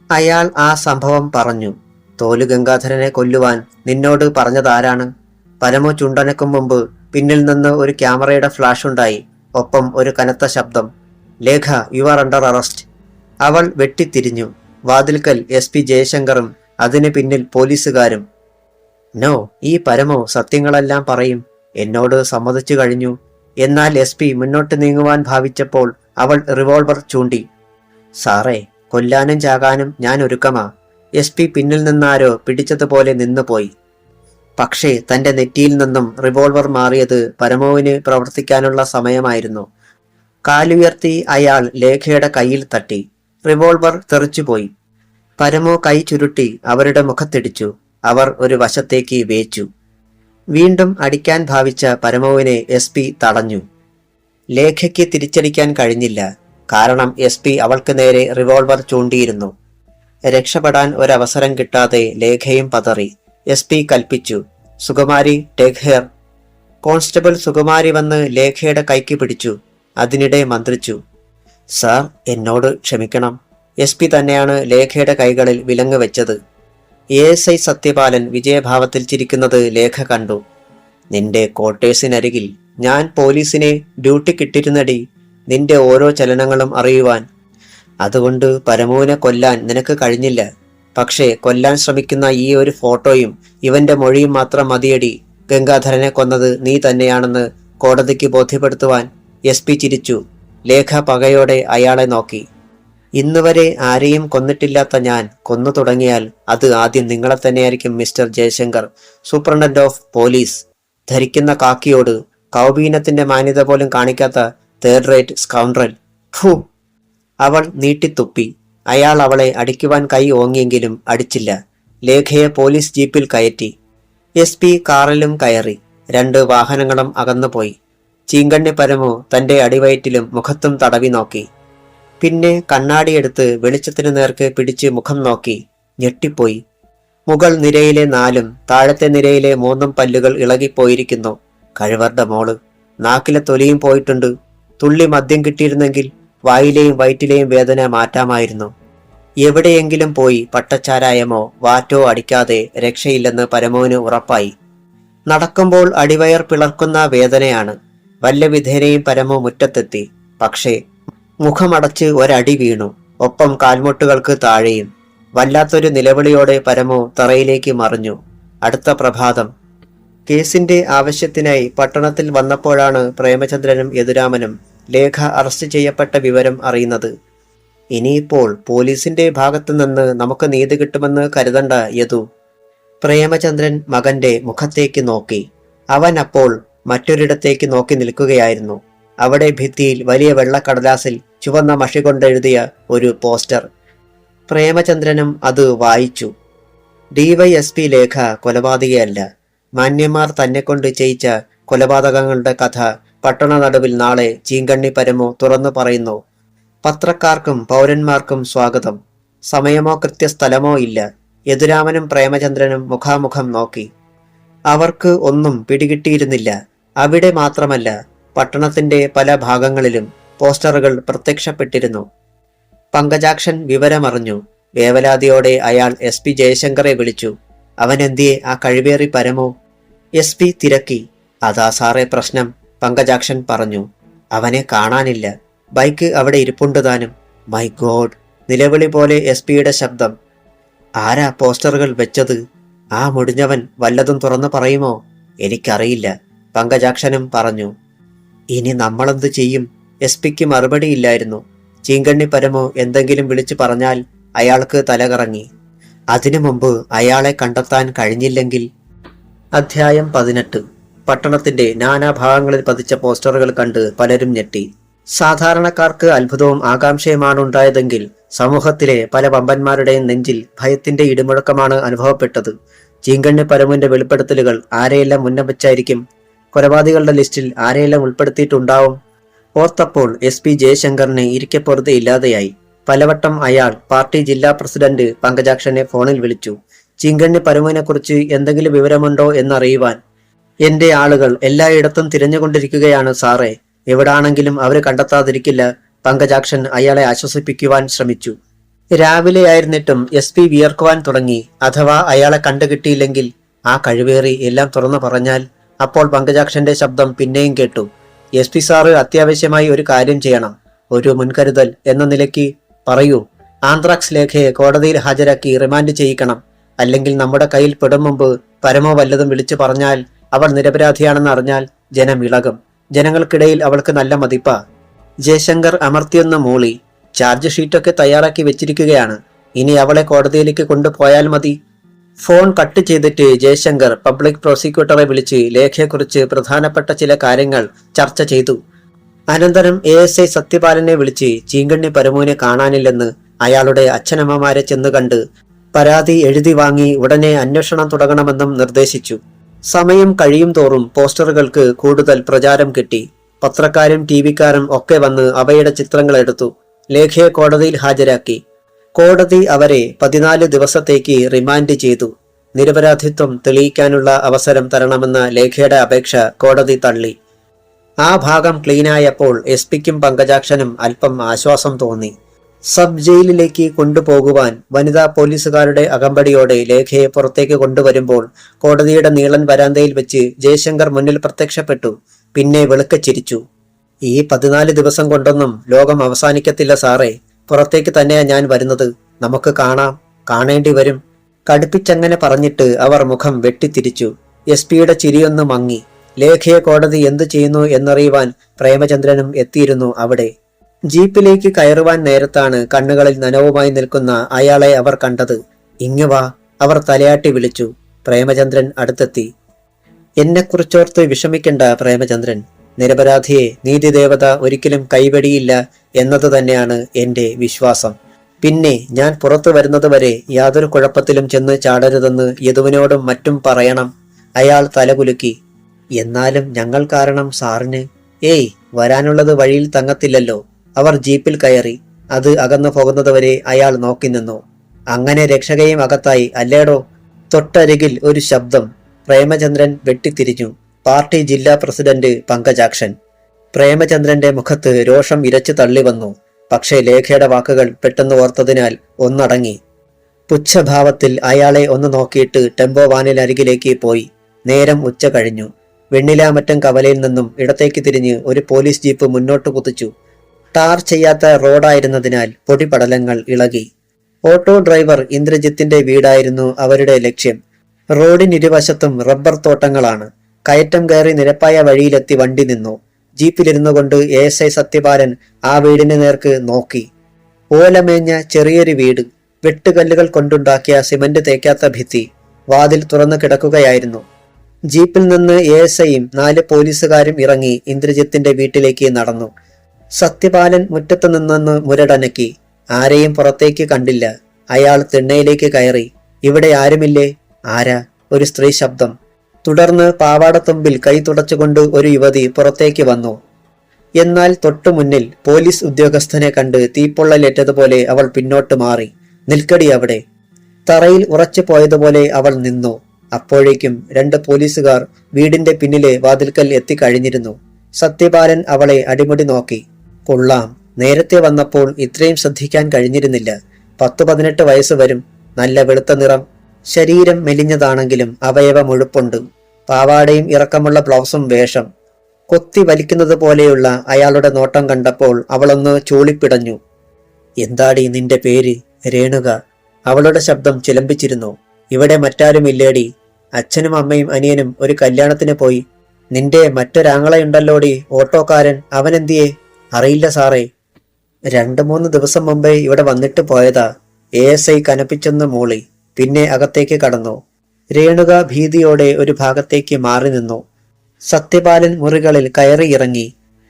അയാൾ ആ സംഭവം പറഞ്ഞു. തോലു ഗംഗാധരനെ കൊല്ലുവാൻ നിന്നോട് പറഞ്ഞതാരാണ്? പരമു ചുണ്ടനക്കും മുമ്പ് പിന്നിൽ നിന്ന് ഒരു ക്യാമറയുടെ ഫ്ലാഷ് ഉണ്ടായി. ഒപ്പം ഒരു കനത്ത ശബ്ദം. Lekha, you are under arrest. അവൾ വെട്ടിത്തിരിഞ്ഞു. വാതിൽക്കൽ SP ജയശങ്കറും അതിനു പിന്നിൽ പോലീസുകാരും. നോ, ഈ പരമു സത്യങ്ങളെല്ലാം പറയും. എന്നോട് സമ്മതിച്ചു കഴിഞ്ഞു. എന്നാൽ SP മുന്നോട്ട് നീങ്ങുവാൻ ഭാവിച്ചപ്പോൾ അവൾ റിവോൾവർ ചൂണ്ടി. സാറേ, കൊല്ലാനും ചാകാനും ഞാൻ ഒരുക്കമാ. SP പിന്നിൽ നിന്നാരോ പിടിച്ചതുപോലെ നിന്നുപോയി. പക്ഷേ തന്റെ നെറ്റിയിൽ നിന്നും റിവോൾവർ മാറിയത് പരമുവിന് പ്രവർത്തിക്കാനുള്ള സമയമായിരുന്നു. കാലുയർത്തി അയാൾ ലേഖയുടെ കയ്യിൽ തട്ടി. റിവോൾവർ തെറിച്ചുപോയി. പരമു കൈ ചുരുട്ടി അവരുടെ മുഖത്തിടിച്ചു. അവർ ഒരു വശത്തേക്ക് വേച്ചു. വീണ്ടും അടിക്കാൻ ഭാവിച്ച പരമുവിനെ SP തടഞ്ഞു. ലേഖയ്ക്ക് തിരിച്ചടിക്കാൻ കഴിഞ്ഞില്ല. കാരണം SP അവൾക്ക് നേരെ റിവോൾവർ ചൂണ്ടിയിരുന്നു. രക്ഷപ്പെടാൻ ഒരവസരം കിട്ടാതെ ലേഖയും പതറി. SP കൽപ്പിച്ചു. Sukumari, take hair. Constable Sukumari വന്ന് ലേഖയുടെ കൈക്ക് പിടിച്ചു. അതിനിടെ മന്ത്രിച്ചു. സാർ, എന്നോട് ക്ഷമിക്കണം. SP തന്നെയാണ് ലേഖയുടെ കൈകളിൽ വിലങ്ങ് വെച്ചത്. ASI സത്യപാലൻ വിജയഭാവത്തിൽ ചിരിക്കുന്നത് ലേഖ കണ്ടു. നിന്റെ ക്വാർട്ടേഴ്സിനരികിൽ ഞാൻ പോലീസിനെ ഡ്യൂട്ടിക്കിട്ടിരുന്നടി, നിന്റെ ഓരോ ചലനങ്ങളും അറിയുവാൻ. അതുകൊണ്ട് പരമുവിനെ കൊല്ലാൻ നിനക്ക് കഴിഞ്ഞില്ല. പക്ഷേ കൊല്ലാൻ ശ്രമിക്കുന്ന ഈ ഒരു ഫോട്ടോയും ഇവന്റെ മൊഴിയും മാത്രം മതിയടി ഗംഗാധരനെ കൊന്നത് നീ തന്നെയാണെന്ന് കോടതിക്ക് ബോധ്യപ്പെടുത്തുവാൻ SP ചിരിച്ചു. ലേഖ പകയോടെ അയാളെ നോക്കി. ഇന്നുവരെ ആരെയും കൊന്നിട്ടില്ലാത്ത ഞാൻ കൊന്നു തുടങ്ങിയാൽ അത് ആദ്യം നിങ്ങളെ തന്നെയായിരിക്കും mister Jaishankar, superintendent of police. ധരിക്കുന്ന കാക്കിയോട് കൗബീനത്തിന്റെ മാന്യത പോലും കാണിക്കാത്ത തേർഡ് റേറ്റ് സ്കൗണ്ട്രൽ. ഫു! അവൾ നീട്ടിത്തുപ്പി. അയാൾ അവളെ അടിക്കുവാൻ കൈ ഓങ്ങിയെങ്കിലും അടിച്ചില്ല. ലേഖയെ പോലീസ് ജീപ്പിൽ കയറ്റി. SP കാറിലും കയറി. 2 വാഹനങ്ങളും അകന്നുപോയി. ചീങ്കണ്ണി പരമു തന്റെ അടിവയറ്റിലും മുഖത്തും തടവി നോക്കി. പിന്നെ കണ്ണാടിയെടുത്ത് വെളിച്ചത്തിനു നേർക്ക് പിടിച്ച് മുഖം നോക്കി. ഞെട്ടിപ്പോയി. മുകൾ നിരയിലെ 4ഉം താഴത്തെ നിരയിലെ 3ഉം പല്ലുകൾ ഇളകിപ്പോയിരിക്കുന്നു. കഴിവറുടെ മോള്. നാക്കിലെ തൊലിയും പോയിട്ടുണ്ട്. തുള്ളി മദ്യം കിട്ടിയിരുന്നെങ്കിൽ വായിലെയും വയറ്റിലെയും വേദന മാറ്റാമായിരുന്നു. എവിടെയെങ്കിലും പോയി പട്ടച്ചാരായമോ വാറ്റോ അടിക്കാതെ രക്ഷയില്ലെന്ന് പരമോന് ഉറപ്പായി. നടക്കുമ്പോൾ അടിവയർ പിളർക്കുന്ന വേദനയാണ്. വല്ല വിധേനയും പരമോ മുറ്റത്തെത്തി. പക്ഷേ മുഖമടച്ച് ഒരടി വീണു. ഒപ്പം കാൽമുട്ടുകൾക്ക് താഴെയും. വല്ലാത്തൊരു നിലവിളിയോടെ പരമോ തറയിലേക്ക് മറിഞ്ഞു. അടുത്ത പ്രഭാതം. കേസിന്റെ ആവശ്യത്തിനായി പട്ടണത്തിൽ വന്നപ്പോഴാണ് പ്രേമചന്ദ്രനും യദുരാമനും ലേഖ അറസ്റ്റ് ചെയ്യപ്പെട്ട വിവരം അറിയുന്നത്. ഇനിയിപ്പോൾ പോലീസിന്റെ ഭാഗത്തുനിന്ന് നമുക്ക് നീതി കിട്ടുമെന്ന് കരുതണ്ട യദു. പ്രേമചന്ദ്രൻ മകന്റെ മുഖത്തേക്ക് നോക്കി. അവൻ അപ്പോൾ മറ്റൊരിടത്തേക്ക് നോക്കി നിൽക്കുകയായിരുന്നു. അവിടെ ഭിത്തിയിൽ വലിയ വെള്ളക്കടലാസിൽ ചുവന്ന മഷി കൊണ്ടെഴുതിയ ഒരു പോസ്റ്റർ. പ്രേമചന്ദ്രനും അത് വായിച്ചു. DYSP ലേഖ കൊലപാതകയല്ല. മാന്യന്മാർ തന്നെ കൊണ്ട് ചെയ്യിച്ച കൊലപാതകങ്ങളുടെ കഥ പട്ടണ നടുവിൽ നാളെ ചീങ്കണ്ണി പരമോ തുറന്നു പറയുന്നു. പത്രക്കാർക്കും പൗരന്മാർക്കും സ്വാഗതം. സമയമോ കൃത്യസ്ഥലമോ ഇല്ല. യദുരാമനും പ്രേമചന്ദ്രനും മുഖാമുഖം നോക്കി. അവർക്ക് ഒന്നും പിടികിട്ടിയിരുന്നില്ല. അവിടെ മാത്രമല്ല, പട്ടണത്തിന്റെ പല ഭാഗങ്ങളിലും പോസ്റ്ററുകൾ പ്രത്യക്ഷപ്പെട്ടിരുന്നു. പങ്കജാക്ഷൻ വിവരമറിഞ്ഞു. വേവലാതിയോടെ അയാൾ SP ജയശങ്കറെ വിളിച്ചു. അവനെന്തിയെ ആ കഴിവേറി പരമോ? SP തിരക്കി. അതാ സാറേ പ്രശ്നം, പങ്കജാക്ഷൻ പറഞ്ഞു. അവനെ കാണാനില്ല. ബൈക്ക് അവിടെ ഇരിപ്പുണ്ട് താനും. My God! നിലവിളി പോലെ SP-യുടെ ശബ്ദം. ആരാ പോസ്റ്ററുകൾ വെച്ചത്? ആ മുടിഞ്ഞവൻ വല്ലതും തുറന്നു പറയുമോ? എനിക്കറിയില്ല, പങ്കജാക്ഷനും പറഞ്ഞു. ഇനി നമ്മളെന്ത് ചെയ്യും? SP-ക്ക് മറുപടിയില്ലായിരുന്നു. ചീങ്കണ്ണി പരമോ എന്തെങ്കിലും വിളിച്ചു പറഞ്ഞാൽ അയാൾക്ക് തലകറങ്ങി. അതിനു മുമ്പ് അയാളെ കണ്ടെത്താൻ കഴിഞ്ഞില്ലെങ്കിൽ. അധ്യായം 18. പട്ടണത്തിന്റെ നാനാഭാഗങ്ങളിൽ പതിച്ച പോസ്റ്ററുകൾ കണ്ട് പലരും ഞെട്ടി. സാധാരണക്കാർക്ക് അത്ഭുതവും ആകാംക്ഷയുമാണ് ഉണ്ടായതെങ്കിൽ സമൂഹത്തിലെ പല വമ്പന്മാരുടെയും നെഞ്ചിൽ ഭയത്തിന്റെ ഇടിമുഴക്കമാണ് അനുഭവപ്പെട്ടത്. ചീങ്കണ്ണി പരമുവിന്റെ വെളിപ്പെടുത്തലുകൾ ആരെയെല്ലാം മുന്നം വെച്ചായിരിക്കും? കൊലപാതകളുടെ ലിസ്റ്റിൽ ആരെയെല്ലാം ഉൾപ്പെടുത്തിയിട്ടുണ്ടാവും? ഓർത്തപ്പോൾ SP ജയശങ്കറിന് ഇരിക്കപ്പുറത്ത് ഇല്ലാതെയായി. പലവട്ടം അയാൾ പാർട്ടി ജില്ലാ പ്രസിഡന്റ് പങ്കജാക്ഷനെ ഫോണിൽ വിളിച്ചു. ചീങ്കണ്ണി പരമുവിനെ കുറിച്ച് എന്തെങ്കിലും വിവരമുണ്ടോ എന്നറിയുവാൻ. എന്റെ ആളുകൾ എല്ലായിടത്തും തിരഞ്ഞുകൊണ്ടിരിക്കുകയാണ് സാറേ. എവിടാണെങ്കിലും അവര് കണ്ടെത്താതിരിക്കില്ല. പങ്കജാക്ഷൻ അയാളെ ആശ്വസിപ്പിക്കുവാൻ ശ്രമിച്ചു. രാവിലെയായിരുന്നിട്ടും SP വിയർക്കുവാൻ തുടങ്ങി. അഥവാ അയാളെ കണ്ടുകിട്ടിയില്ലെങ്കിൽ, ആ കഴിവേറി എല്ലാം തുറന്നു പറഞ്ഞാൽ? അപ്പോൾ പങ്കജാക്ഷന്റെ ശബ്ദം പിന്നെയും കേട്ടു. SP സാറ് അത്യാവശ്യമായി ഒരു കാര്യം ചെയ്യണം. ഒരു മുൻകരുതൽ എന്ന നിലയ്ക്ക് പറയൂ. ആന്ത്രാക്സ് ലേഖയെ കോടതിയിൽ ഹാജരാക്കി റിമാൻഡ് ചെയ്യിക്കണം. അല്ലെങ്കിൽ നമ്മുടെ കയ്യിൽ പെടും മുമ്പ് പരമോ വല്ലതും വിളിച്ചു പറഞ്ഞാൽ, അവൾ നിരപരാധിയാണെന്ന് അറിഞ്ഞാൽ ജനം ഇളകും. ജനങ്ങൾക്കിടയിൽ അവൾക്ക് നല്ല മതിപ്പാ. ജയശങ്കർ അമർത്തിയൊന്ന് മൂളി. ചാർജ് ഷീറ്റൊക്കെ തയ്യാറാക്കി വെച്ചിരിക്കുകയാണ്. ഇനി അവളെ കോടതിയിലേക്ക് കൊണ്ടുപോയാൽ മതി. ഫോൺ കട്ട് ചെയ്തിട്ട് ജയശങ്കർ പബ്ലിക് പ്രോസിക്യൂട്ടറെ വിളിച്ച് ലേഖയെക്കുറിച്ച് പ്രധാനപ്പെട്ട ചില കാര്യങ്ങൾ ചർച്ച ചെയ്തു. അനന്തരം ASI സത്യപാലനെ വിളിച്ച് ചീങ്കണ്ണി പരമുവിനെ കാണാനില്ലെന്ന് അയാളുടെ അച്ഛനമ്മമാരെ ചെന്ന് കണ്ട് പരാതി എഴുതി വാങ്ങി ഉടനെ അന്വേഷണം തുടങ്ങണമെന്നും നിർദ്ദേശിച്ചു. സമയം കഴിയും തോറും പോസ്റ്ററുകൾക്ക് കൂടുതൽ പ്രചാരം കിട്ടി. പത്രക്കാരും TV-ക്കാരും ഒക്കെ വന്ന് അവയുടെ ചിത്രങ്ങൾ എടുത്തു. ലേഖയെ കോടതിയിൽ ഹാജരാക്കി. കോടതി അവരെ 14 ദിവസത്തേക്ക് റിമാൻഡ് ചെയ്തു. നിരപരാധിത്വം തെളിയിക്കാനുള്ള അവസരം തരണമെന്ന ലേഖയുടെ അപേക്ഷ കോടതി തള്ളി. ആ ഭാഗം ക്ലീനായപ്പോൾ SP-ക്കും പങ്കജാക്ഷനും അല്പം ആശ്വാസം തോന്നി. സബ് ജയിലിലേക്ക് കൊണ്ടുപോകുവാൻ വനിതാ പോലീസുകാരുടെ അകമ്പടിയോടെ ലേഖയെ പുറത്തേക്ക് കൊണ്ടുവരുമ്പോൾ കോടതിയുടെ നീളൻ വരാന്തയിൽ വെച്ച് ജയശങ്കർ മുന്നിൽ പ്രത്യക്ഷപ്പെട്ടു. പിന്നെ വെളുക്കെ ചിരിച്ചു. ഈ 14 ദിവസം കൊണ്ടൊന്നും ലോകം അവസാനിക്കത്തില്ല സാറേ. പുറത്തേക്ക് തന്നെയാ ഞാൻ വരുന്നത്. നമുക്ക് കാണേണ്ടി വരും. കടുപ്പിച്ചങ്ങനെ പറഞ്ഞിട്ട് അവർ മുഖം വെട്ടിത്തിരിച്ചു. SP-യുടെ ചിരിയൊന്ന് മങ്ങി. ലേഖയെ കോടതി എന്തു ചെയ്യുന്നു എന്നറിയുവാൻ പ്രേമചന്ദ്രനും എത്തിയിരുന്നു അവിടെ. ജീപ്പിലേക്ക് കയറുവാൻ നേരത്താണ് കണ്ണുകളിൽ നനവുമായി നിൽക്കുന്ന അയാളെ അവർ കണ്ടത്. ഇങ്ങ് വാ, അവർ തലയാട്ടി വിളിച്ചു. പ്രേമചന്ദ്രൻ അടുത്തെത്തി. എന്നെക്കുറിച്ചോർത്ത് വിഷമിക്കണ്ട പ്രേമചന്ദ്രൻ. നിരപരാധിയെ നീതിദേവത ഒരിക്കലും കൈവെടിയില്ല എന്നത് തന്നെയാണ് എന്റെ വിശ്വാസം. പിന്നെ ഞാൻ പുറത്തു വരുന്നത് വരെ യാതൊരു കുഴപ്പത്തിലും ചെന്ന് ചാടരുതെന്ന് യദുവിനോടും മറ്റും പറയണം. അയാൾ തലകുലുക്കി. എന്നാലും ഞങ്ങൾ കാരണം സാറിന്? ഏയ്, വരാനുള്ളത് വഴിയിൽ തങ്ങത്തില്ലല്ലോ. അവർ ജീപ്പിൽ കയറി. അത് അകന്നു പോകുന്നതുവരെ അയാൾ നോക്കി നിന്നു. അങ്ങനെ രക്ഷകയും അകത്തായി അല്ലേടോ? തൊട്ടരികിൽ ഒരു ശബ്ദം. പ്രേമചന്ദ്രൻ വെട്ടിത്തിരിഞ്ഞു. പാർട്ടി ജില്ലാ പ്രസിഡന്റ് പങ്കജാക്ഷൻ. പ്രേമചന്ദ്രന്റെ മുഖത്ത് രോഷം ഇരച്ചു തള്ളി വന്നു. പക്ഷേ ലേഖയുടെ വാക്കുകൾ പെട്ടെന്ന് ഓർത്തതിനാൽ ഒന്നടങ്ങി. പുച്ഛഭാവത്തിൽ അയാളെ ഒന്ന് നോക്കിയിട്ട് ടെമ്പോ വാനിലരികിലേക്ക് പോയി. നേരം ഉച്ച കഴിഞ്ഞു. വെണ്ണിലാമറ്റം കവലയിൽ നിന്നും ഇടത്തേക്ക് തിരിഞ്ഞ് ഒരു പോലീസ് ജീപ്പ് മുന്നോട്ട് കുതിച്ചു. ടാർ ചെയ്യാത്ത റോഡായിരുന്നതിനാൽ പൊടിപടലങ്ങൾ ഇളകി. ഓട്ടോ ഡ്രൈവർ ഇന്ദ്രജിത്തിന്റെ വീടായിരുന്നു അവരുടെ ലക്ഷ്യം. റോഡിനിരുവശത്തും റബ്ബർ തോട്ടങ്ങളാണ്. കയറ്റം കയറി നിരപ്പായ വഴിയിലെത്തി വണ്ടി നിന്നു. ജീപ്പിലിരുന്നു കൊണ്ട് ASI സത്യപാലൻ ആ വീടിന് നേർക്ക് നോക്കി. ഓലമേഞ്ഞ ചെറിയൊരു വീട്, വെട്ടുകല്ലുകൾ കൊണ്ടുണ്ടാക്കിയ സിമന്റ് തേക്കാത്ത ഭിത്തി, വാതിൽ തുറന്നു കിടക്കുകയായിരുന്നു. ജീപ്പിൽ നിന്ന് ASIയും 4 പോലീസുകാരും ഇറങ്ങി ഇന്ദ്രജിത്തിന്റെ വീട്ടിലേക്ക് നടന്നു. സത്യപാലൻ മുറ്റത്ത് നിന്നെന്ന് മുരടനക്കി. ആരെയും പുറത്തേക്ക് കണ്ടില്ല. അയാൾ തിണ്ണയിലേക്ക് കയറി. ഇവിടെ ആരുമില്ലേ? ആരാ? ഒരു സ്ത്രീ ശബ്ദം. തുടർന്ന് പാവാടത്തുമ്പിൽ കൈ തുടച്ചുകൊണ്ട് ഒരു യുവതി പുറത്തേക്ക് വന്നു. എന്നാൽ തൊട്ടുമുന്നിൽ പോലീസ് ഉദ്യോഗസ്ഥനെ കണ്ട് തീപ്പൊള്ളലേറ്റതുപോലെ അവൾ പിന്നോട്ട് മാറി. നിൽക്കടി അവിടെ. തറയിൽ ഉറച്ചു പോയതുപോലെ അവൾ നിന്നു. അപ്പോഴേക്കും 2 പോലീസുകാർ വീടിന്റെ പിന്നിലെ വാതിൽക്കൽ എത്തിക്കഴിഞ്ഞിരുന്നു. സത്യപാലൻ അവളെ അടിമുടി നോക്കി. കൊള്ളാം, നേരത്തെ വന്നപ്പോൾ ഇത്രയും ശ്രദ്ധിക്കാൻ കഴിഞ്ഞിരുന്നില്ല. 10-18 വയസ്സ് വരും. നല്ല വെളുത്ത നിറം. ശരീരം മെലിഞ്ഞതാണെങ്കിലും അവയവ മുഴുപ്പുണ്ട്. പാവാടയും ഇറക്കമുള്ള ബ്ലൗസും വേഷം. കൊത്തി വലിക്കുന്നത് പോലെയുള്ള അയാളുടെ നോട്ടം കണ്ടപ്പോൾ അവളൊന്ന് ചൂളിപ്പിടഞ്ഞു. എന്താടി നിന്റെ പേര്? രേണുക. അവളുടെ ശബ്ദം ചിലമ്പിച്ചിരുന്നു. ഇവിടെ മറ്റാരുമില്ലേടി? അച്ഛനും അമ്മയും അനിയനും ഒരു കല്യാണത്തിന് പോയി. നിന്റെ മറ്റൊരാങ്ങളയുണ്ടല്ലോടി, ഓട്ടോക്കാരൻ. അവനെന്തിയേ? അറിയില്ല സാറേ. 2-3 ദിവസം മുമ്പേ ഇവിടെ വന്നിട്ട് പോയതാ. ASI കനപ്പിച്ചെന്ന് മൂളി. പിന്നെ അകത്തേക്ക് കടന്നു. രേണുക ഭീതിയോടെ ഒരു ഭാഗത്തേക്ക് മാറി നിന്നു. സത്യപാലൻ മുറികളിൽ കയറി ഇറങ്ങി.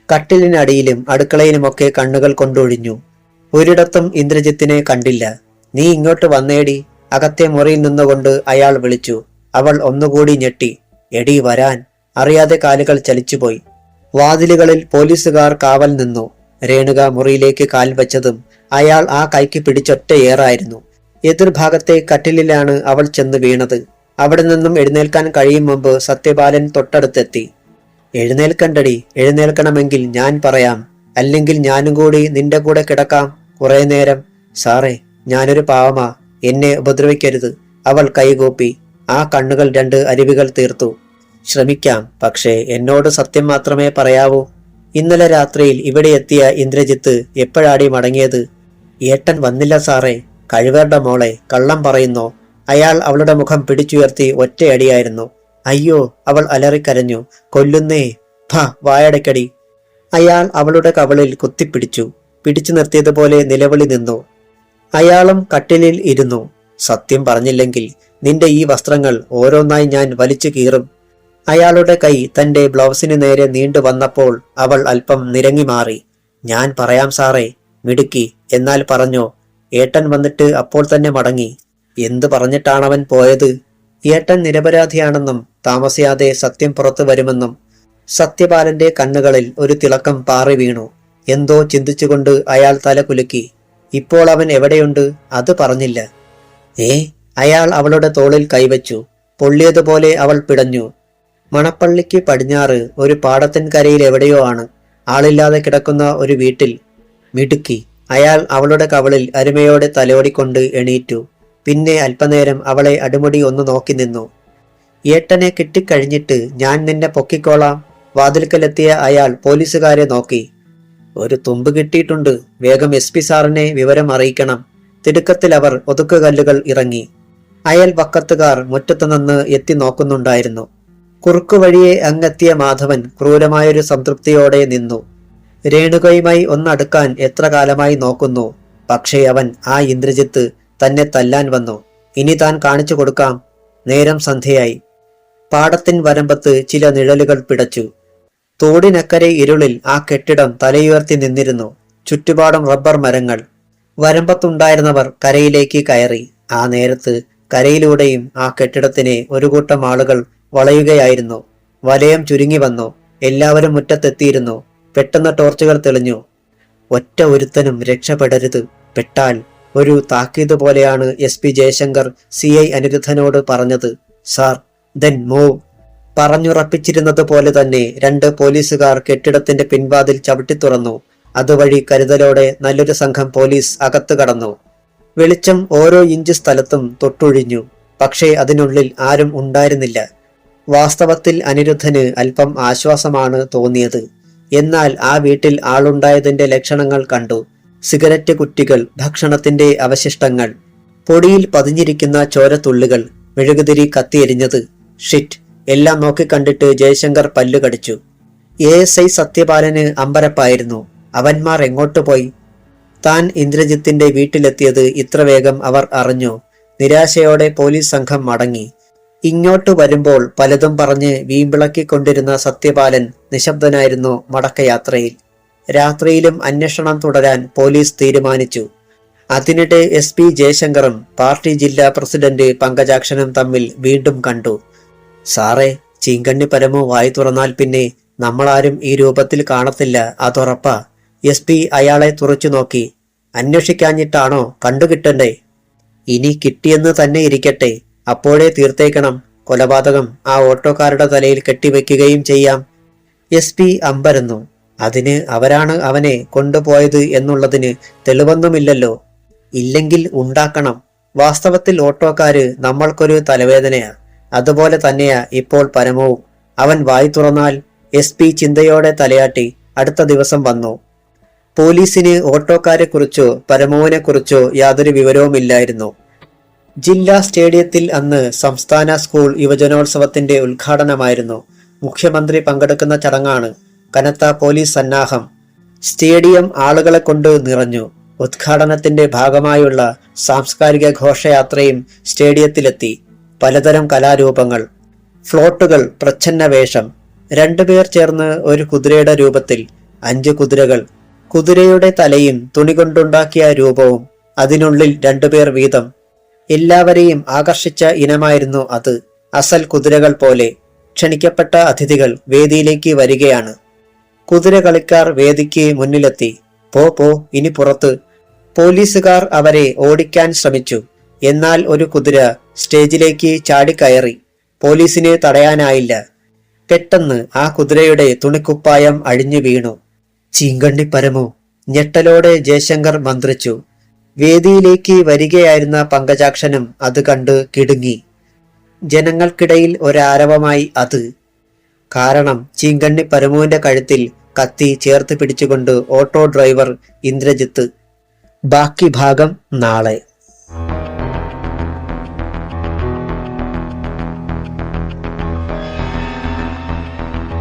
കട്ടിലിനടിയിലും അടുക്കളയിലുമൊക്കെ കണ്ണുകൾ കൊണ്ടൊഴിഞ്ഞു. ഒരിടത്തും ഇന്ദ്രജിത്തിനെ കണ്ടില്ല. നീ ഇങ്ങോട്ട് വന്നേടി, അകത്തെ മുറിയിൽ നിന്നുകൊണ്ട് അയാൾ വിളിച്ചു. അവൾ ഒന്നുകൂടി ഞെട്ടി. എടി വരാൻ. അറിയാതെ കാലുകൾ ചലിച്ചുപോയി. വാതിലുകളിൽ പോലീസുകാർ കാവൽ നിന്നു. രേണുക മുറിയിലേക്ക് കാൽ വെച്ചതും അയാൾ ആ കൈക്ക് പിടിച്ചൊറ്റ ഏറായിരുന്നു. എതിർഭാഗത്തെ കട്ടിലിലാണ് അവൾ ചെന്ന് വീണത്. അവിടെ നിന്നും എഴുന്നേൽക്കാൻ കഴിയും മുമ്പ് സത്യപാലൻ തൊട്ടടുത്തെത്തി. എഴുന്നേൽക്കണ്ടടി. എഴുന്നേൽക്കണമെങ്കിൽ ഞാൻ പറയാം. അല്ലെങ്കിൽ ഞാനും കൂടി നിന്റെ കൂടെ കിടക്കാം കുറെ നേരം. സാറേ, ഞാനൊരു പാവമാ. എന്നെ ഉപദ്രവിക്കരുത്. അവൾ കൈകൂപ്പി. ആ കണ്ണുകൾ 2 അരുവികൾ തീർത്തു. ശ്രമിക്കാം, പക്ഷേ എന്നോട് സത്യം മാത്രമേ പറയാവൂ. ഇന്നലെ രാത്രിയിൽ ഇവിടെ എത്തിയ ഇന്ദ്രജിത്ത് എപ്പോഴാടി മടങ്ങിയത്? ഏട്ടൻ വന്നില്ല സാറേ. കഴിവേണ്ട മോളെ, കള്ളം പറയുന്നോ? അയാൾ അവളുടെ മുഖം പിടിച്ചുയർത്തി ഒറ്റയടിയായിരുന്നു. അയ്യോ, അവൾ അലറിക്കരഞ്ഞു. കൊല്ലുന്നേ. വായടക്കടി. അയാൾ അവളുടെ കവളിൽ കുത്തിപ്പിടിച്ചു. പിടിച്ചു നിർത്തിയതുപോലെ നിലവിളി നിന്നു. അയാളും കട്ടിലിൽ ഇരുന്നു. സത്യം പറഞ്ഞില്ലെങ്കിൽ നിന്റെ ഈ വസ്ത്രങ്ങൾ ഓരോന്നായി ഞാൻ വലിച്ചു കീറും. അയാളുടെ കൈ തന്റെ ബ്ലൗസിന് നേരെ നീണ്ടു വന്നപ്പോൾ അവൾ അല്പം നിരങ്ങി മാറി. ഞാൻ പറയാം സാറേ. മിടുക്കി. എന്നാൽ പറഞ്ഞോ. ഏട്ടൻ വന്നിട്ട് അപ്പോൾ തന്നെ മടങ്ങി. എന്തു പറഞ്ഞിട്ടാണവൻ പോയത്? ഏട്ടൻ നിരപരാധിയാണെന്നും താമസിയാതെ സത്യം പുറത്തു വരുമെന്നും. സത്യപാലന്റെ കണ്ണുകളിൽ ഒരു തിളക്കം പാറി വീണു. എന്തോ ചിന്തിച്ചുകൊണ്ട് അയാൾ തല കുലുക്കി. ഇപ്പോൾ അവൻ എവിടെയുണ്ട്? അത് പറഞ്ഞില്ല. അയാൾ അവളുടെ തോളിൽ കൈവച്ചു. പൊള്ളിയതുപോലെ അവൾ പിടഞ്ഞു. മണപ്പള്ളിക്ക് പടിഞ്ഞാറ് ഒരു പാടത്തിൻകരയിൽ എവിടെയോ ആണ്. ആളില്ലാതെ കിടക്കുന്ന ഒരു വീട്ടിൽ. മിടുക്കി. അയാൾ അവളുടെ കവളിൽ അരുമയോടെ തലോടിക്കൊണ്ട് എണീറ്റു. പിന്നെ അല്പനേരം അവളെ അടിമുടി ഒന്ന് നോക്കി നിന്നു. ഏട്ടനെ കിട്ടിക്കഴിഞ്ഞിട്ട് ഞാൻ നിന്നെ പൊക്കിക്കോളാം. വാതിൽക്കലെത്തിയ അയാൾ പോലീസുകാരെ നോക്കി. ഒരു തുമ്പ് കിട്ടിയിട്ടുണ്ട്. വേഗം SP സാറിനെ വിവരം അറിയിക്കണം. തിടുക്കത്തിൽ അവർ ഒതുക്കുകല്ലുകൾ ഇറങ്ങി. അയൽ വക്കത്തുകാർ മുറ്റത്തു നിന്ന് എത്തി നോക്കുന്നുണ്ടായിരുന്നു. കുറുക്കുവഴിയെ അങ്ങെത്തിയ മാധവൻ ക്രൂരമായൊരു സംതൃപ്തിയോടെ നിന്നു. രേണുകയുമായി ഒന്നടുക്കാൻ എത്ര കാലമായി നോക്കുന്നു. പക്ഷേ അവൻ ആ ഇന്ദ്രജിത്ത് തന്നെ തല്ലാൻ വന്നു. ഇനി താൻ കാണിച്ചു കൊടുക്കാം. നേരം സന്ധ്യയായി. പാടത്തിൻ വരമ്പത്ത് ചില നിഴലുകൾ പിടച്ചു. തോടിനക്കരെ ഇരുളിൽ ആ കെട്ടിടം തലയുയർത്തി നിന്നിരുന്നു. ചുറ്റുപാടും റബ്ബർ മരങ്ങൾ. വരമ്പത്തുണ്ടായിരുന്നവർ കരയിലേക്ക് കയറി. ആ നേരത്ത് കരയിലൂടെയും ആ കെട്ടിടത്തിനെ ഒരു കൂട്ടം ആളുകൾ വളയുകയായിരുന്നു. വലയം ചുരുങ്ങി വന്നു. എല്ലാവരും മുറ്റത്തെത്തിയിരുന്നു. പെട്ടെന്ന് ടോർച്ചുകൾ തെളിഞ്ഞു. ഒറ്റ ഒരുത്തനും രക്ഷപ്പെടരുത്. പെട്ടാൽ ഒരു താക്കീത് പോലെയാണ് SP ജയശങ്കർ CI അനിരുദ്ധനോട് പറഞ്ഞത്. Sir, then move. പറഞ്ഞുറപ്പിച്ചിരുന്നത് പോലെ തന്നെ 2 പോലീസുകാർ കെട്ടിടത്തിന്റെ പിൻവാതിൽ ചവിട്ടി തുറന്നു. അതുവഴി കരുതലോടെ നല്ലൊരു സംഘം പോലീസ് അകത്തു കടന്നു. വെളിച്ചം ഓരോ ഇഞ്ച് സ്ഥലത്തും തൊട്ടൊഴിഞ്ഞു. പക്ഷേ അതിനുള്ളിൽ ആരും ഉണ്ടായിരുന്നില്ല. വാസ്തവത്തിൽ അനിരുദ്ധന് അല്പം ആശ്വാസമാണ് തോന്നിയത്. എന്നാൽ ആ വീട്ടിൽ ആളുണ്ടായതിന്റെ ലക്ഷണങ്ങൾ കണ്ടു. സിഗരറ്റ് കുറ്റികൾ, ഭക്ഷണത്തിന്റെ അവശിഷ്ടങ്ങൾ, പൊടിയിൽ പതിഞ്ഞിരിക്കുന്ന ചോരത്തുള്ളികൾ, മെഴുകുതിരി കത്തിയെരിഞ്ഞത്. ഷിറ്റ്! എല്ലാം നോക്കിക്കണ്ടിട്ട് ജയശങ്കർ പല്ലു കടിച്ചു. ASI സത്യപാലന് അമ്പരപ്പായിരുന്നു. അവന്മാർ എങ്ങോട്ട് പോയി? താൻ ഇന്ദ്രജിത്തിന്റെ വീട്ടിലെത്തിയത് ഇത്ര വേഗം അവർ അറിഞ്ഞു. നിരാശയോടെ പോലീസ് സംഘം മടങ്ങി. ഇങ്ങോട്ട് വരുമ്പോൾ പലതും പറഞ്ഞ് വീമ്പിളക്കിക്കൊണ്ടിരുന്ന സത്യപാലൻ നിശബ്ദനായിരുന്നു മടക്കയാത്രയിൽ. രാത്രിയിലും അന്വേഷണം തുടരാൻ പോലീസ് തീരുമാനിച്ചു. അതിനിടെ SP ജയശങ്കറും പാർട്ടി ജില്ലാ പ്രസിഡന്റ് പങ്കജാക്ഷനും തമ്മിൽ വീണ്ടും കണ്ടു. സാറേ, ചീങ്കണ്ണി പരമു വായി തുറന്നാൽ പിന്നെ നമ്മളാരും ഈ രൂപത്തിൽ കാണത്തില്ല, അതുറപ്പാ. SP അയാളെ തുറച്ചു നോക്കി. അന്വേഷിക്കാഞ്ഞിട്ടാണോ? കണ്ടുകിട്ടണ്ടേ? ഇനി കിട്ടിയെന്ന് തന്നെ ഇരിക്കട്ടെ. അപ്പോഴേ തീർത്തേക്കണം. കൊലപാതകം ആ ഓട്ടോക്കാരുടെ തലയിൽ കെട്ടിവെക്കുകയും ചെയ്യാം. SP അമ്പരന്നു. അതിന് അവരാണ് അവനെ കൊണ്ടുപോയത് എന്നുള്ളതിന് തെളിവൊന്നുമില്ലല്ലോ. ഇല്ലെങ്കിൽ ഉണ്ടാക്കണം. വാസ്തവത്തിൽ ഓട്ടോക്കാര് നമ്മൾക്കൊരു തലവേദനയാ. അതുപോലെ തന്നെയാ ഇപ്പോൾ പരമവും. അവൻ വായി തുറന്നാൽ. SP ചിന്തയോടെ തലയാട്ടി. അടുത്ത ദിവസം വന്നു. പോലീസിന് ഓട്ടോക്കാരെ കുറിച്ചോ പരമോവിനെ കുറിച്ചോ യാതൊരു വിവരവുമില്ലായിരുന്നു. ജില്ലാ സ്റ്റേഡിയത്തിൽ അന്ന് സംസ്ഥാന സ്കൂൾ യുവജനോത്സവത്തിന്റെ ഉദ്ഘാടനമായിരുന്നു. മുഖ്യമന്ത്രി പങ്കെടുക്കുന്ന ചടങ്ങാണ്. കനത്ത പോലീസ് സന്നാഹം. സ്റ്റേഡിയം ആളുകളെ കൊണ്ട് നിറഞ്ഞു. ഉദ്ഘാടനത്തിന്റെ ഭാഗമായുള്ള സാംസ്കാരിക ഘോഷയാത്രയും സ്റ്റേഡിയത്തിലെത്തി. പലതരം കലാരൂപങ്ങൾ, ഫ്ലോട്ടുകൾ, പ്രച്ഛന്ന വേഷം. 2 പേർ ചേർന്ന് ഒരു കുതിരയുടെ രൂപത്തിൽ. 5 കുതിരകൾ. കുതിരയുടെ തലയും തുണി കൊണ്ടുണ്ടാക്കിയ രൂപവും. അതിനുള്ളിൽ 2 പേർ വീതം. എല്ലാവരെയും ആകർഷിച്ച ഇനമായിരുന്നു അത്. അസൽ കുതിരകൾ പോലെ. ക്ഷണിക്കപ്പെട്ട അതിഥികൾ വേദിയിലേക്ക് വരികയാണ്. കുതിര കളിക്കാർ വേദിക്ക് മുന്നിലെത്തി. പോ ഇനി പുറത്ത്. പോലീസുകാർ അവരെ ഓടിക്കാൻ ശ്രമിച്ചു. എന്നാൽ ഒരു കുതിര സ്റ്റേജിലേക്ക് ചാടിക്കയറി. പോലീസിന് തടയാനായില്ല. പെട്ടെന്ന് ആ കുതിരയുടെ തുണിക്കുപ്പായം അഴിഞ്ഞു വീണു. ചീങ്കണ്ണി പരമു! ഞെട്ടലോടെ ജയശങ്കർ മന്ത്രിച്ചു. വേദിയിലേക്ക് വരികയായിരുന്ന പങ്കജാക്ഷനും അത് കണ്ട് കിടുങ്ങി. ജനങ്ങൾക്കിടയിൽ ഒരാരവമായി അത്. കാരണം ചീങ്കണ്ണി പരമുവിന്റെ കഴുത്തിൽ കത്തി ചേർത്ത് പിടിച്ചുകൊണ്ട് ഓട്ടോ ഡ്രൈവർ ഇന്ദ്രജിത്ത്. ബാക്കി ഭാഗം നാളെ.